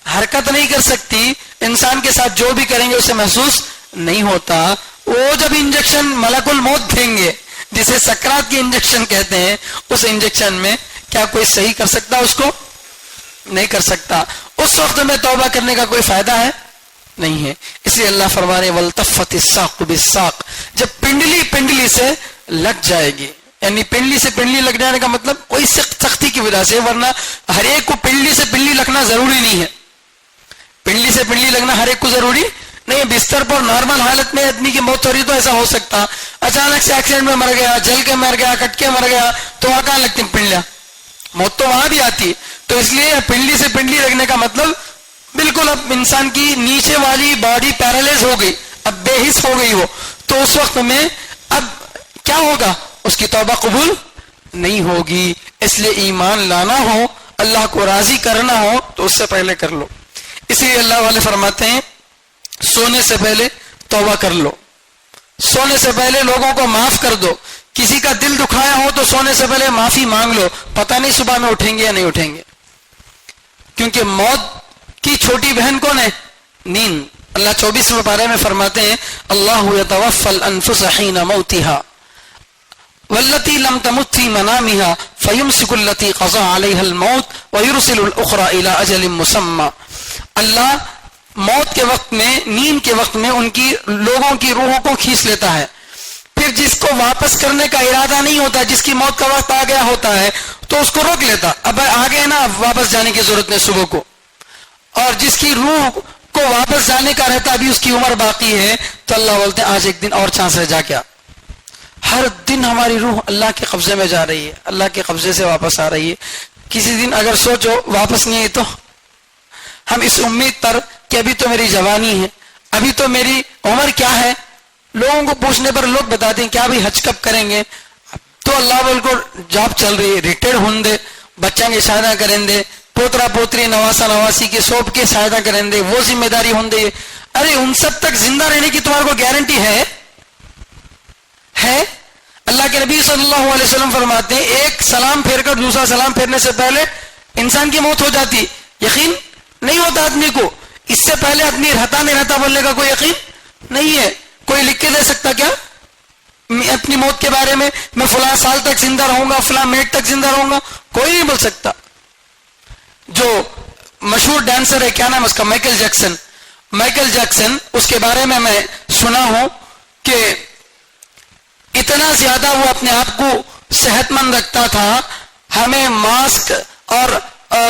Speaker 2: حرکت نہیں کر سکتی, انسان کے ساتھ جو بھی کریں گے اسے محسوس نہیں ہوتا. وہ جب انجیکشن ملک الموت دیں گے جسے سکرات کی انجیکشن کہتے ہیں, اس انجیکشن میں کیا کوئی صحیح کر سکتا اس کو؟ نہیں کر سکتا. اس وقت میں توبہ کرنے کا کوئی فائدہ ہے نہیں ہے. اس لیے اللہ فرما رہے والتفت الساق بالساق, جب پنڈلی پنڈلی سے لگ جائے گی, یعنی پنڈلی سے پنڈلی لگ جانے کا مطلب کوئی سختی کی وجہ سے, ورنہ ہر ایک کو پنڈلی سے پنڈلی لگنا ضروری نہیں ہے. پنڈلی سے پنڈلی لگنا ہر ایک کو ضروری نہیں. بستر پر نارمل حالت میں آدمی کی موت ہو رہی تو ایسا ہو سکتا, اچانک سے ایکسیڈنٹ میں مر گیا, جل کے مر گیا, کٹ کے مر گیا, تو وہاں کہاں لگتی پنڈلیاں؟ موت تو وہاں بھی آتی. تو اس لیے پنڈلی سے پنڈلی لگنے کا مطلب بالکل اب انسان کی نیچے والی باڈی پیرالائز ہو گئی, اب بے حس ہو گئی وہ, تو اس وقت میں اب کیا ہوگا؟ اس کی توبہ قبول نہیں ہوگی. اس لیے ایمان لانا ہو, اللہ کو راضی کرنا ہو تو اس سے پہلے کر لو. اسی لیے اللہ والے فرماتے ہیں سونے سے پہلے توبہ کر لو, سونے سے پہلے لوگوں کو معاف کر دو. کسی کا دل دکھایا ہو تو سونے سے پہلے معافی مانگ لو, پتہ نہیں صبح میں اٹھیں گے یا نہیں اٹھیں گے. کیونکہ موت کی چھوٹی بہن کون ہے؟ نیند. اللہ 24ویں پارے میں فرماتے ہیں اللہ یتوفی الانفس حین موتها والتي لم تمت في منامها فيمسك التي قضى عليها الموت ويرسل الاخرى الى اجل مسمى. اللہ موت کے وقت میں, نیند کے وقت میں ان کی لوگوں کی روحوں کو کھینچ لیتا ہے. پھر جس کو واپس کرنے کا ارادہ نہیں ہوتا, جس کی موت کا وقت آ گیا ہوتا ہے تو اس کو روک لیتا, اب آگے نا واپس جانے کی ضرورت نہیں صبح کو. اور جس کی روح کو واپس جانے کا رہتا, ابھی اس کی عمر باقی ہے, تو اللہ بولتے ہیں آج ایک دن اور چانس رہ جا. کیا ہر دن ہماری روح اللہ کے قبضے میں جا رہی ہے, اللہ کے قبضے سے واپس آ رہی ہے. کسی دن اگر سوچو واپس نہیں ہے تو ہم اس امید پر کہ ابھی تو میری جوانی ہے, ابھی تو میری عمر کیا ہے. لوگوں کو پوچھنے پر لوگ بتاتے ہیں کیا بھائی حج کب کریں گے, تو اللہ بول کو جاب چل رہی ہے, ریٹائر ہوں دے, بچوں کے شادہ کریں دے, پوترا پوتری نواسا نواسی کے سوب کے شادہ کریں دے, وہ ذمہ داری ہوں دے. ارے ان سب تک زندہ رہنے کی تمہارے کو گارنٹی ہے؟ اللہ کے نبی صلی اللہ علیہ وسلم فرماتے ہیں ایک سلام پھیر کر دوسرا سلام پھیرنے سے پہلے انسان کی موت ہو جاتی. یقین نہیں ہوتا آدمی کو, اس سے پہلے آدمی رہتا نہیں رہتا بولنے کا کوئی یقین نہیں ہے. کوئی لکھ کے دے سکتا کیا اپنی موت کے بارے میں, میں فلاں سال تک زندہ رہوں گا, فلاں منٹ تک زندہ رہوں گا؟ کوئی نہیں بول سکتا. جو مشہور ڈانسر ہے, کیا نام اس کا, مائیکل جیکسن. مائیکل جیکسن, اس کے بارے میں سنا ہوں کہ اتنا زیادہ وہ اپنے آپ کو صحت مند رکھتا تھا. ہمیں ماسک اور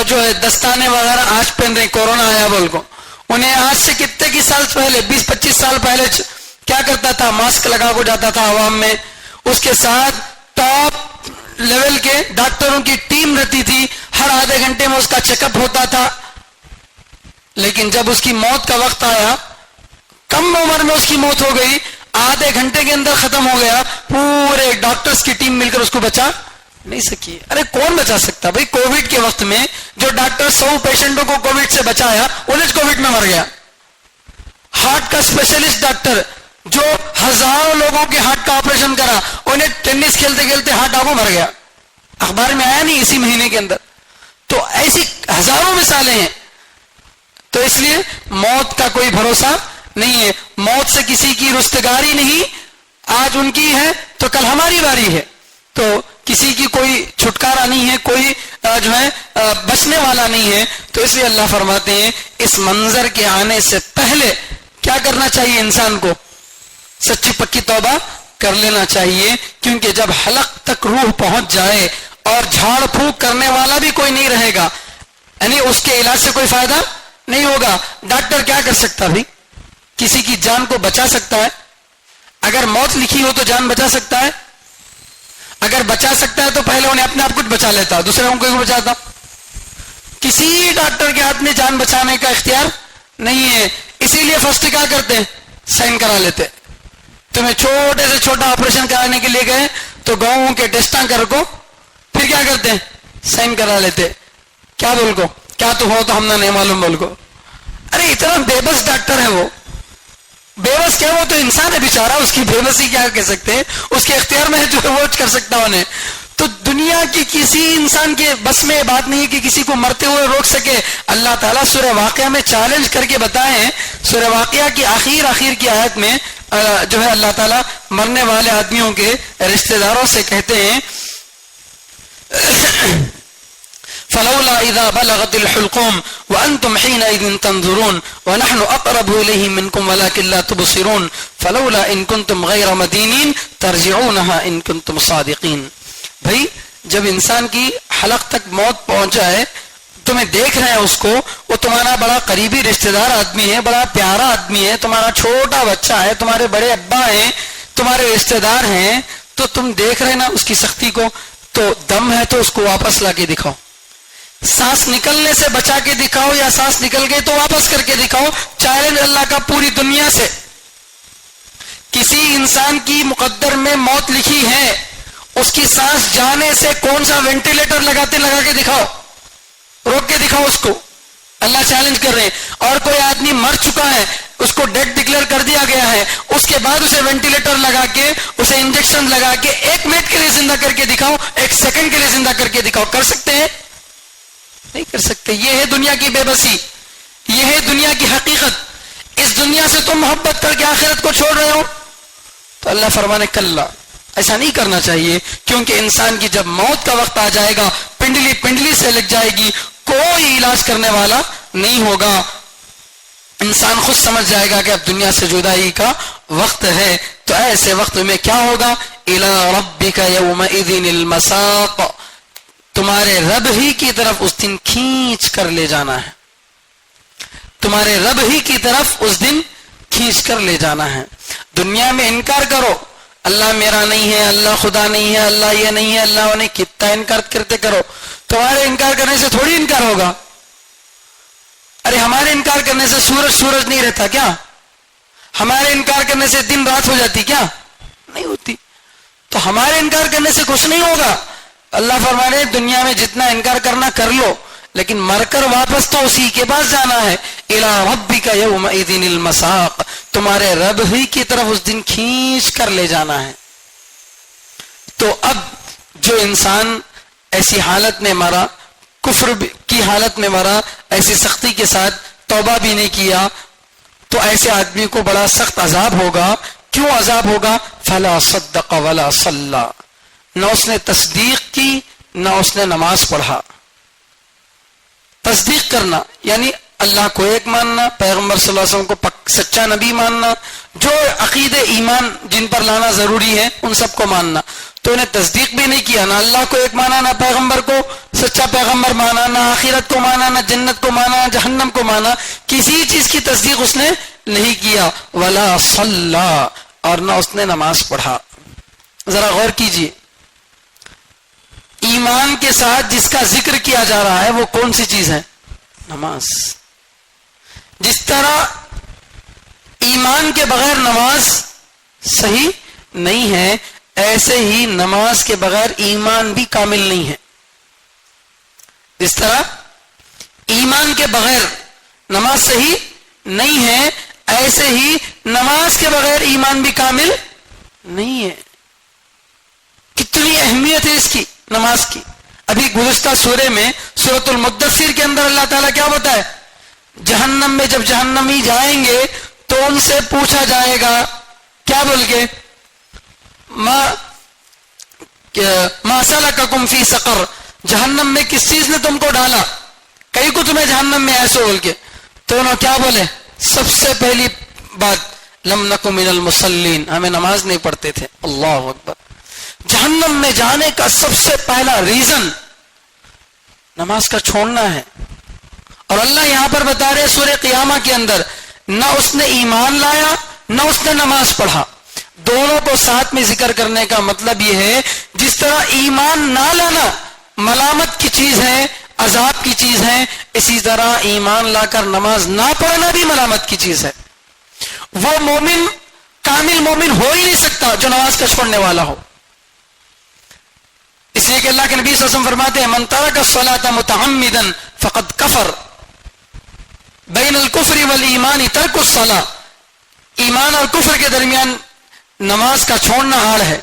Speaker 2: جو ہے دستانے وغیرہ آج پہن رہے, کورونا آیا بول کو, انہیں آج سے کتنے کی سال پہلے 20-25 سال پہلے کیا کرتا تھا, ماسک لگا کو جاتا تھا عوام میں. اس کے ساتھ ٹاپ لیول کے ڈاکٹروں کی ٹیم رہتی تھی, ہر آدھے گھنٹے میں اس کا چیک اپ ہوتا تھا. لیکن جب اس کی موت کا وقت آیا, کم عمر میں اس کی موت ہو گئی, آدھے گھنٹے کے اندر ختم ہو گیا. پورے ڈاکٹرز کی ٹیم مل کر اس کو بچا نہیں سکی. ارے کون بچا سکتا بھائی؟ کووڈ کے وقت میں جو ڈاکٹر 100 پیشنٹوں کو کووڈ سے بچایا, انہیں کووڈ میں مر گیا. ہارٹ کا اسپیشلسٹ ڈاکٹر جو ہزاروں لوگوں کے ہارٹ کا آپریشن کرا, انہیں ٹینس کھیلتے کھیلتے ہارٹ آگے مر گیا. اخبار میں آیا نہیں اسی مہینے کے اندر. تو ایسی ہزاروں مثالیں ہیں. تو اس لیے موت کا کوئی بھروسہ نہیں ہے. موت سے کسی کی رستگاری نہیں, آج ان کی ہے تو کل ہماری باری ہے. تو کسی کی کوئی چھٹکارا نہیں ہے, کوئی جو ہے بچنے والا نہیں ہے. تو اس لیے اللہ فرماتے ہیں اس منظر کے آنے سے پہلے کیا کرنا چاہیے انسان کو؟ سچی پکی توبہ کر لینا چاہیے. کیونکہ جب حلق تک روح پہنچ جائے اور جھاڑ پھونک کرنے والا بھی کوئی نہیں رہے گا, یعنی اس کے علاج سے کوئی فائدہ نہیں ہوگا. ڈاکٹر کیا کر سکتا بھائی؟ کسی کی جان کو بچا سکتا ہے؟ اگر موت لکھی ہو تو جان بچا سکتا ہے؟ اگر بچا سکتا ہے تو پہلے انہیں اپنے آپ کچھ بچا لیتا, دوسرے کو کوئی بچاتا. کسی ڈاکٹر کے ہاتھ میں جان بچانے کا اختیار نہیں ہے. اسی لیے فرسٹ کیا کرتے ہیں, سائن کرا لیتے. تمہیں چھوٹے سے چھوٹا آپریشن کرانے کے لیے گئے تو گاؤں کے ٹیسٹاں کر کو پھر کیا کرتے ہیں, سائن کرا لیتے. کیا بول کو کیا تو ہو تو ہم نہ نہیں معلوم بول کو. ارے اتنا بے بس ڈاکٹر ہے وہ. بے بس کیا, وہ تو انسان ہے بیچارہ, اس کی بے بسی کیا کہہ سکتے ہیں, اس کے اختیار میں ہے جو وہ کر سکتا انہیں. تو دنیا کی کسی انسان کے بس میں بات نہیں ہے کہ کسی کو مرتے ہوئے روک سکے. اللہ تعالیٰ سورہ واقعہ میں چیلنج کر کے بتائیں. سورہ واقعہ کی آخر کی آیت میں جو ہے اللہ تعالیٰ مرنے والے آدمیوں کے رشتہ داروں سے کہتے ہیں فلولا اذا بلغت الحلقوم وانتم حينئذ تنظرون ونحن اقرب اليه منكم ولكن لا تبصرون فلولا ان كنتم غير مدينين ترجعونها ان كنتم صادقين. بھائی جب انسان کی حلق تک موت پہنچا ہے, تمہیں دیکھ رہے ہیں اس کو, وہ تمہارا بڑا قریبی رشتہ دار آدمی ہے, بڑا پیارا آدمی ہے, تمہارا چھوٹا بچہ ہے, تمہارے بڑے ابا ہیں, تمہارے رشتہ دار ہیں, تو تم دیکھ رہے نا اس کی سختی کو, تو دم ہے تو اس کو واپس لا کے دکھاؤ. سانس نکلنے سے بچا کے دکھاؤ, یا سانس نکل گئی تو واپس کر کے دکھاؤ. چیلنج اللہ کا پوری دنیا سے. کسی انسان کی مقدر میں موت لکھی ہے, اس کی سانس جانے سے کون سا وینٹیلیٹر لگا کے دکھاؤ, روک کے دکھاؤ اس کو. اللہ چیلنج کر رہے ہیں. اور کوئی آدمی مر چکا ہے, اس کو ڈیڈ ڈکلیئر کر دیا گیا ہے, اس کے بعد اسے وینٹیلیٹر لگا کے, اسے انجیکشن لگا کے 1 منٹ کے لیے زندہ کر کے دکھاؤ, 1 سیکنڈ کے لیے زندہ کر کے دکھاؤ. کر سکتے ہیں؟ نہیں کر سکتے. یہ ہے دنیا کی بے بسی, یہ ہے دنیا کی حقیقت. اس دنیا سے تم محبت کر کے آخرت کو چھوڑ رہے ہو. تو اللہ فرمانے کلا, ایسا نہیں کرنا چاہیے, کیونکہ انسان کی جب موت کا وقت آ جائے گا, پنڈلی سے لگ جائے گی, کوئی علاج کرنے والا نہیں ہوگا. انسان خود سمجھ جائے گا کہ اب دنیا سے جدائی کا وقت ہے. تو ایسے وقت میں کیا ہوگا؟ الی ربک یومئذ المساق, تمہارے رب ہی کی طرف اس دن کھینچ کر لے جانا ہے. تمہارے رب ہی کی طرف اس دن کھینچ کر لے جانا ہے. دنیا میں انکار کرو, اللہ میرا نہیں ہے, اللہ خدا نہیں ہے, اللہ یہ نہیں ہے, اللہ انہیں کتنا انکار کرتے کرو. تمہارے انکار کرنے سے تھوڑی انکار ہوگا. ارے ہمارے انکار کرنے سے سورج نہیں رہتا کیا؟ ہمارے انکار کرنے سے دن رات ہو جاتی کیا؟ نہیں ہوتی. تو ہمارے انکار کرنے سے کچھ نہیں ہوگا. اللہ فرمانے دنیا میں جتنا انکار کرنا کر لو, لیکن مر کر واپس تو اسی کے پاس جانا ہے. الی ربک یومئذ المساق, تمہارے رب ہی کی طرف اس دن کھینچ کر لے جانا ہے. تو اب جو انسان ایسی حالت میں مرا, کفر کی حالت میں مرا, ایسی سختی کے ساتھ توبہ بھی نہیں کیا, تو ایسے آدمی کو بڑا سخت عذاب ہوگا. کیوں عذاب ہوگا؟ فلا صدق ولا صلی, نہ اس نے تصدیق کی نہ اس نے نماز پڑھا. تصدیق کرنا یعنی اللہ کو ایک ماننا, پیغمبر صلی اللہ علیہ وسلم کو سچا نبی ماننا, جو عقیدے ایمان جن پر لانا ضروری ہے ان سب کو ماننا. تو انہیں تصدیق بھی نہیں کیا, نہ اللہ کو ایک مانا, نہ پیغمبر کو سچا پیغمبر مانا, نہ آخرت کو مانا, نہ جنت کو مانا, نہ جہنم کو مانا, کسی چیز کی تصدیق اس نے نہیں کیا. ولا صلی, اور نہ اس نے نماز پڑھا. ذرا غور کیجئے, ایمان کے ساتھ جس کا ذکر کیا جا رہا ہے وہ کون سی چیز ہے؟ نماز. جس طرح ایمان کے بغیر نماز صحیح نہیں ہے, ایسے ہی نماز کے بغیر ایمان بھی کامل نہیں ہے. جس طرح ایمان کے بغیر نماز صحیح نہیں ہے, ایسے ہی نماز کے بغیر ایمان بھی کامل نہیں ہے. کتنی اہمیت ہے اس کی, نماز کی. ابھی گزشتہ سورے میں سورۃ المدثر کے اندر اللہ تعالیٰ کیا بتائے؟ جہنم میں جب جہنمی جائیں گے تو ان سے پوچھا جائے گا, کیا بول کے, ما سلککم فی سقر, جہنم میں کس چیز نے تم کو ڈالا, کئی کو تمہیں جہنم میں ایسے بول کے. تو انہوں کیا بولے؟ سب سے پہلی بات لم نک من المصلین, ہمیں نماز نہیں پڑھتے تھے. اللہ اکبر. جہنم میں جانے کا سب سے پہلا ریزن نماز کا چھوڑنا ہے. اور اللہ یہاں پر بتا رہے سورہ قیامہ کے اندر, نہ اس نے ایمان لایا نہ اس نے نماز پڑھا. دونوں کو ساتھ میں ذکر کرنے کا مطلب یہ ہے, جس طرح ایمان نہ لانا ملامت کی چیز ہے, عذاب کی چیز ہے, اسی طرح ایمان لا کر نماز نہ پڑھنا بھی ملامت کی چیز ہے. وہ مومن کامل مومن ہو ہی نہیں سکتا جو نماز کا چھوڑنے والا ہو. اس لیے کہ اللہ کے نبی صلی اللہ علیہ وسلم فرماتے ہیں من ترک الصلاۃ متعمدا فقد کفر بین الکفر والایمان ترک الصلاۃ. ایمان اور کفر کے درمیان نماز کا چھوڑنا آڑ ہے،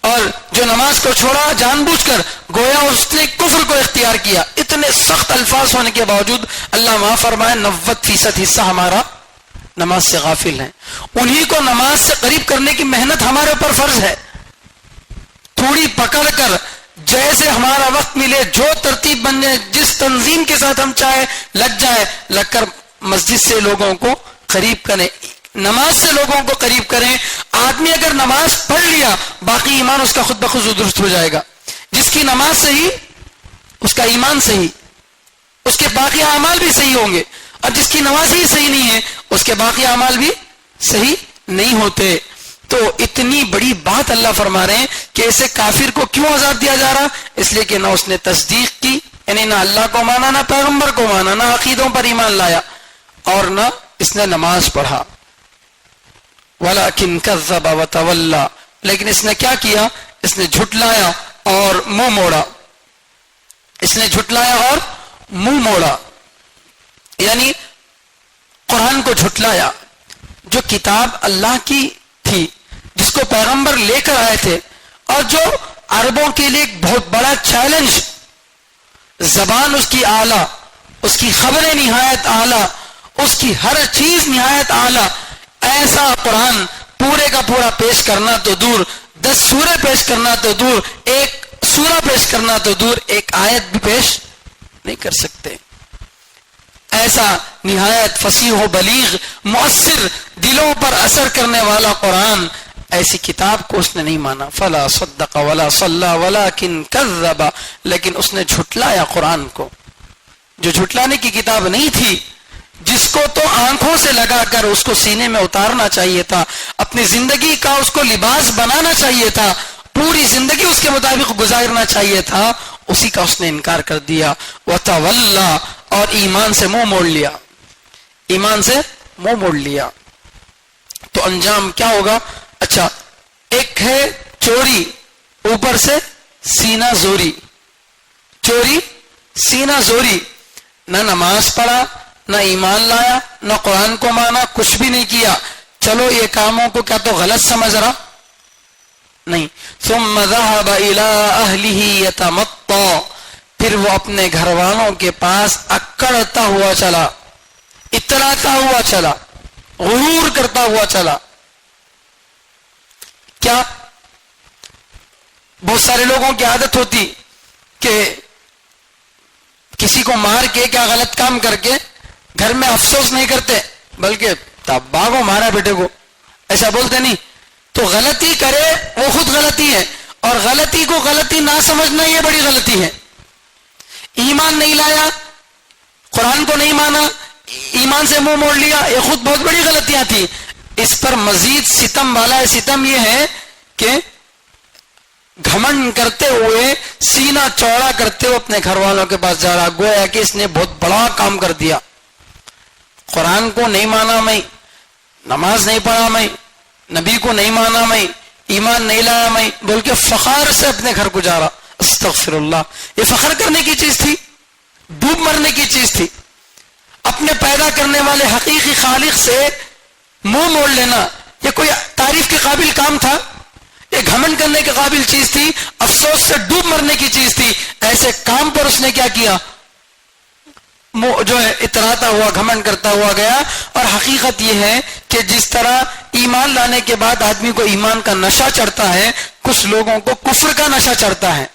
Speaker 2: اور جو نماز کو چھوڑا جان بوجھ کر گویا اس نے کفر کو اختیار کیا. اتنے سخت الفاظ ہونے کے باوجود اللہ معاف فرمائے 90% حصہ ہمارا نماز سے غافل ہیں. انہی کو نماز سے قریب کرنے کی محنت ہمارے اوپر فرض ہے. تھوڑی پکڑ کر جیسے ہمارا وقت ملے، جو ترتیب بن جائے، جس تنظیم کے ساتھ ہم چاہے لگ کر مسجد سے لوگوں کو قریب کریں، نماز سے لوگوں کو قریب کریں. آدمی اگر نماز پڑھ لیا باقی ایمان اس کا خود بخود درست ہو جائے گا. جس کی نماز صحیح اس کا ایمان صحیح، اس کے باقی اعمال بھی صحیح ہوں گے، اور جس کی نماز ہی صحیح نہیں ہے اس کے باقی اعمال بھی صحیح نہیں ہوتے. تو اتنی بڑی بات اللہ فرما رہے ہیں کہ ایسے کافر کو کیوں عذاب دیا جا رہا؟ اس لیے کہ نہ اس نے تصدیق کی، یعنی نہ اللہ کو مانا، نہ پیغمبر کو مانا، نہ عقیدوں پر ایمان لایا، اور نہ اس نے نماز پڑھا. وَلَكِنْ كَذَّبَ وَتَوَلَّى، لیکن اس نے کیا کیا؟ اس نے جھٹلایا اور منہ موڑا. اس نے جھٹلایا اور منہ موڑا، یعنی قرآن کو جھٹلایا، جو کتاب اللہ کی تھی، جس کو پیغمبر لے کر آئے تھے، اور جو عربوں کے لیے ایک بہت بڑا چیلنج، زبان اس کی اعلیٰ، اس کی خبریں نہایت اعلیٰ، اس کی ہر چیز نہایت اعلیٰ. ایسا قرآن پورے کا پورا پیش کرنا تو دور، 10 سورے پیش کرنا تو دور، ایک سورہ پیش کرنا تو دور، ایک آیت بھی پیش نہیں کر سکتے. ایسا نہایت فصیح و بلیغ، مؤثر، دلوں پر اثر کرنے والا قرآن، ایسی کتاب کو اس نے نہیں مانا. فلا صدق ولا صلی ولکن کذب، لیکن اس نے جھٹلایا قرآن کو، جو جھٹلانے کی کتاب نہیں تھی، جس کو تو آنکھوں سے لگا کر اس کو سینے میں اتارنا چاہیے تھا، اپنی زندگی کا اس کو لباس بنانا چاہیے تھا، پوری زندگی اس کے مطابق گزارنا چاہیے تھا، اسی کا اس نے انکار کر دیا. وَتَوَلَّى، اور ایمان سے منہ موڑ لیا، ایمان سے منہ موڑ لیا. تو انجام کیا ہوگا؟ اچھا، ایک ہے چوری اوپر سے سینہ زوری، چوری سینہ زوری، نہ نماز پڑھا، نہ ایمان لایا، نہ قرآن کو مانا، کچھ بھی نہیں کیا. چلو یہ کاموں کو کیا تو غلط سمجھ رہا؟ نہیں. ثم ذهب الى اهله يتمطى، پھر وہ اپنے گھر والوں کے پاس اکڑتا ہوا چلا، اتراتا ہوا چلا، غرور کرتا ہوا چلا. کیا بہت سارے لوگوں کی عادت ہوتی کہ کسی کو مار کے، کیا غلط کام کر کے گھر میں افسوس نہیں کرتے، بلکہ بھاگو مارا بیٹے کو، ایسا بولتے نہیں. تو غلطی کرے وہ خود غلطی ہے، اور غلطی کو غلطی نہ سمجھنا یہ بڑی غلطی ہے. ایمان نہیں لایا، قرآن کو نہیں مانا، ایمان سے منہ موڑ لیا، یہ خود بہت بڑی غلطیاں تھی. اس پر مزید ستم والا ہے. ستم یہ ہے کہ گھمنڈ کرتے ہوئے، سینہ چوڑا کرتے ہوئے اپنے گھر والوں کے پاس جا رہا، گویا کہ اس نے بہت بڑا کام کر دیا. قرآن کو نہیں مانا میں، نماز نہیں پڑھا میں، نبی کو نہیں مانا میں، ایمان نہیں لایا میں، بول کے فخر سے اپنے گھر کو جا رہا. استغفر اللہ، یہ فخر کرنے کی چیز تھی؟ ڈوب مرنے کی چیز تھی؟ اپنے پیدا کرنے والے حقیقی خالق سے منہ موڑ لینا یہ کوئی تعریف کے قابل کام تھا؟ یہ گھمنڈ کرنے کے قابل چیز تھی؟ افسوس سے ڈوب مرنے کی چیز تھی؟ ایسے کام پر اس نے کیا کیا؟ جو ہے اتراتا ہوا، گھمنڈ کرتا ہوا گیا. اور حقیقت یہ ہے کہ جس طرح ایمان لانے کے بعد آدمی کو ایمان کا نشہ چڑھتا ہے، کچھ لوگوں کو کفر کا نشہ چڑھتا ہے،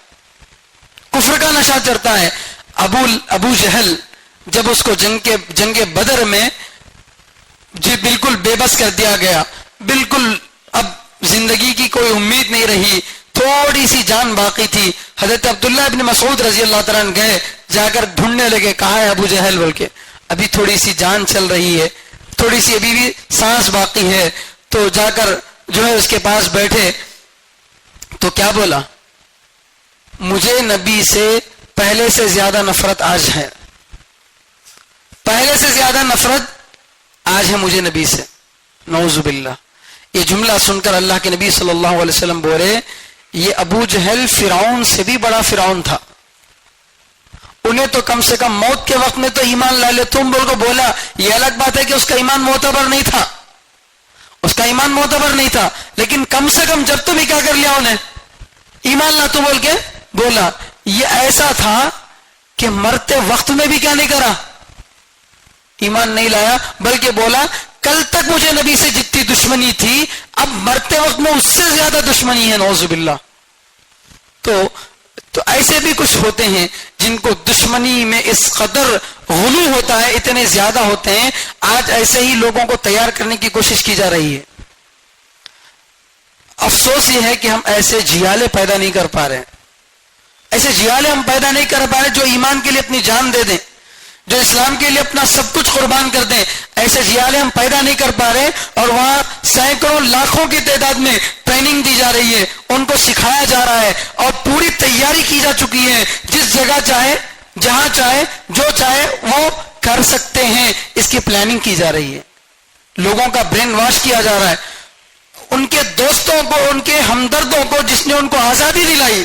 Speaker 2: کفر کا نشہ چڑھتا ہے. ابو جہل جب اس کو جنگ بدر میں جی بالکل بے بس کر دیا گیا، بالکل اب زندگی کی کوئی امید نہیں رہی، تھوڑی سی جان باقی تھی. حضرت عبداللہ ابن مسعود رضی اللہ تعالیٰ عنہ گئے، جا کر ڈھونڈنے لگے، کہا ہے ابو جہل بول کے، ابھی تھوڑی سی جان چل رہی ہے، تھوڑی سی ابھی بھی سانس باقی ہے. تو جا کر جو ہے اس کے پاس بیٹھے تو کیا بولا؟ مجھے نبی سے پہلے سے زیادہ نفرت آج ہے، پہلے سے زیادہ نفرت آج ہے مجھے نبی سے. نعوذ باللہ. یہ جملہ سن کر اللہ کے نبی صلی اللہ علیہ وسلم بولے یہ ابو جہل فرعون سے بھی بڑا فرعون تھا. انہیں تو کم سے کم موت کے وقت میں تو ایمان لا لے. تم بول کو بولا, یہ الگ بات ہے کہ اس کا ایمان معتبر نہیں تھا, اس کا ایمان معتبر نہیں تھا, لیکن کم سے کم جب تو بھی کیا کر لیا انہیں, ایمان لا تو بول کے بولا. یہ ایسا تھا کہ مرتے وقت میں بھی کیا نہیں کرا, ایمان نہیں لایا, بلکہ بولا کل تک مجھے نبی سے جتنی دشمنی تھی اب مرتے وقت میں اس سے زیادہ دشمنی ہے, نعوذ باللہ. تو ایسے بھی کچھ ہوتے ہیں جن کو دشمنی میں اس قدر غلو ہوتا ہے, اتنے زیادہ ہوتے ہیں. آج ایسے ہی لوگوں کو تیار کرنے کی کوشش کی جا رہی ہے. افسوس یہ ہے کہ ہم ایسے جیالے پیدا نہیں کر پا رہے, ایسے جیالے ہم پیدا نہیں کر پا رہے جو ایمان کے لیے اپنی جان دے دیں, جو اسلام کے لیے اپنا سب کچھ قربان کر دیں. ایسے جیالے ہم پیدا نہیں کر پا رہے, اور وہاں سینکڑوں لاکھوں کی تعداد میں ٹریننگ دی جا رہی ہے, ان کو سکھایا جا رہا ہے, اور پوری تیاری کی جا چکی ہے. جس جگہ چاہے, جہاں چاہے, جو چاہے وہ کر سکتے ہیں. اس کی پلاننگ کی جا رہی ہے, لوگوں کا برین واش کیا جا رہا ہے. ان کے دوستوں کو, ان کے ہمدردوں کو, جس نے ان کو آزادی دلائی,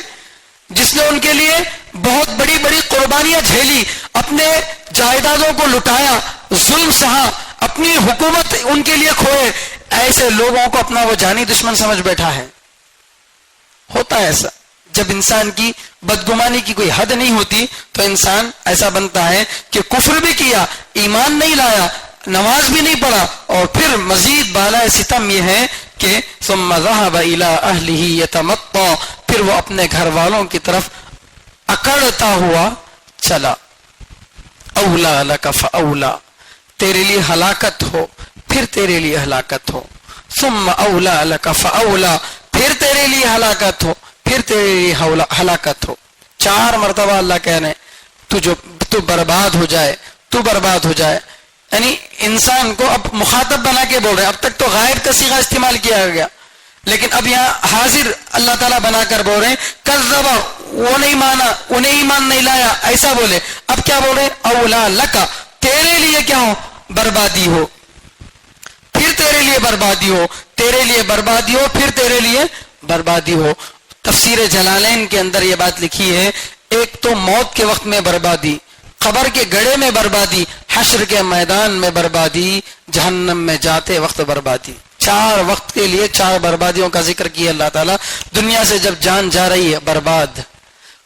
Speaker 2: جس نے ان کے لیے بہت بڑی بڑی قربانیاں جھیلی, اپنے جائیدادوں کو لٹایا, ظلم سہا, اپنی حکومت ان کے لیے کھوئے, ایسے لوگوں کو اپنا وہ جانی دشمن سمجھ بیٹھا ہے. ہوتا ہے ایسا. جب انسان کی بدگمانی کی کوئی حد نہیں ہوتی تو انسان ایسا بنتا ہے کہ کفر بھی کیا, ایمان نہیں لایا, نماز بھی نہیں پڑھا, اور پھر مزید بالائے ستم یہ ہے کہ ثم ذهب الى اهله يتمطى, پھر وہ اپنے گھر والوں کی طرف اکڑتا ہوا چلا. اولا لک فاولا, تیرے لیے ہلاکت ہو پھر تیرے لیے ہلاکت ہو. ثم اولا لک فاولا, پھر تیرے لیے ہلاکت ہو پھر تیرے لیے ہلاکت ہو. 4 مرتبہ اللہ کہنے تو برباد ہو جائے, تو برباد ہو جائے. یعنی انسان کو اب مخاطب بنا کے بول رہے ہیں. اب تک تو غائب کا صیغہ استعمال کیا گیا, لیکن اب یہاں حاضر اللہ تعالیٰ بنا کر بول رہے ہیں کذبا, وہ نہیں مانا, انہیں ایمان نہیں لایا, ایسا بولے. اب کیا بول رہے, اولا لکا, تیرے لیے کیا ہو, بربادی ہو, پھر تیرے لیے بربادی ہو, تیرے لیے بربادی ہو, پھر تیرے لیے بربادی ہو. تفسیر جلالین کے اندر یہ بات لکھی ہے, ایک تو موت کے وقت میں بربادی, قبر کے گڑھے میں بربادی, حشر کے میدان میں بربادی, جہنم میں جاتے وقت بربادی. 4 وقت کے لیے 4 بربادیوں کا ذکر کیا اللہ تعالیٰ. دنیا سے جب جان جا رہی ہے برباد,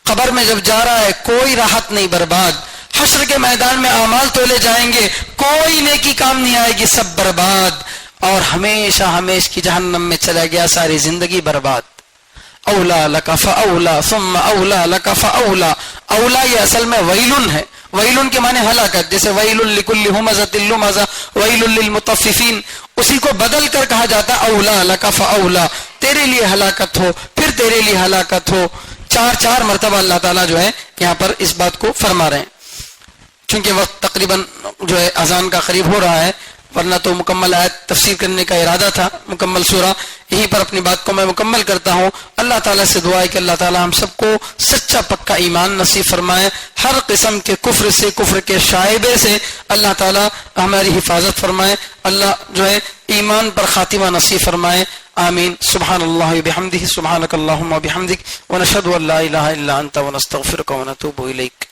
Speaker 2: قبر میں جب جا رہا ہے کوئی راحت نہیں, برباد. حشر کے میدان میں اعمال تولے جائیں گے, کوئی نیکی کام نہیں آئے گی, سب برباد, اور ہمیشہ ہمیش کی جہنم میں چلا گیا, ساری زندگی برباد. اولا لک فاولا ثم اولا لک فاولا. اولا یہ اصل میں ویلن ہے, ویلن کے معنی ہلاکت, جیسے ویل لکل ہمزۃ لمزہ ویل للمطففین, اسی کو بدل کر کہا جاتا اولا لک فاولا, تیرے لیے ہلاکت ہو پھر تیرے لیے ہلاکت ہو. 4 مرتبہ اللہ تعالیٰ جو ہے یہاں پر اس بات کو فرما رہے ہیں. چونکہ وقت تقریباً جو ہے اذان کا قریب ہو رہا ہے, ورنہ تو مکمل آیت تفسیر کرنے کا ارادہ تھا, مکمل سورہ. یہیں پر اپنی بات کو میں مکمل کرتا ہوں. اللہ تعالیٰ سے دعا ہے کہ اللہ تعالیٰ ہم سب کو سچا پکا ایمان نصیب فرمائے, ہر قسم کے کفر سے, کفر کے شائبے سے اللہ تعالیٰ ہماری حفاظت فرمائے. اللہ جو ہے ایمان پر خاتمہ نصیب فرمائے. آمین. سبحان اللہ بحمدہ, سبحانک اللہم وبحمدک, ونشہد ان لا الہ الا انت ونستغفرک ونتوب الیک.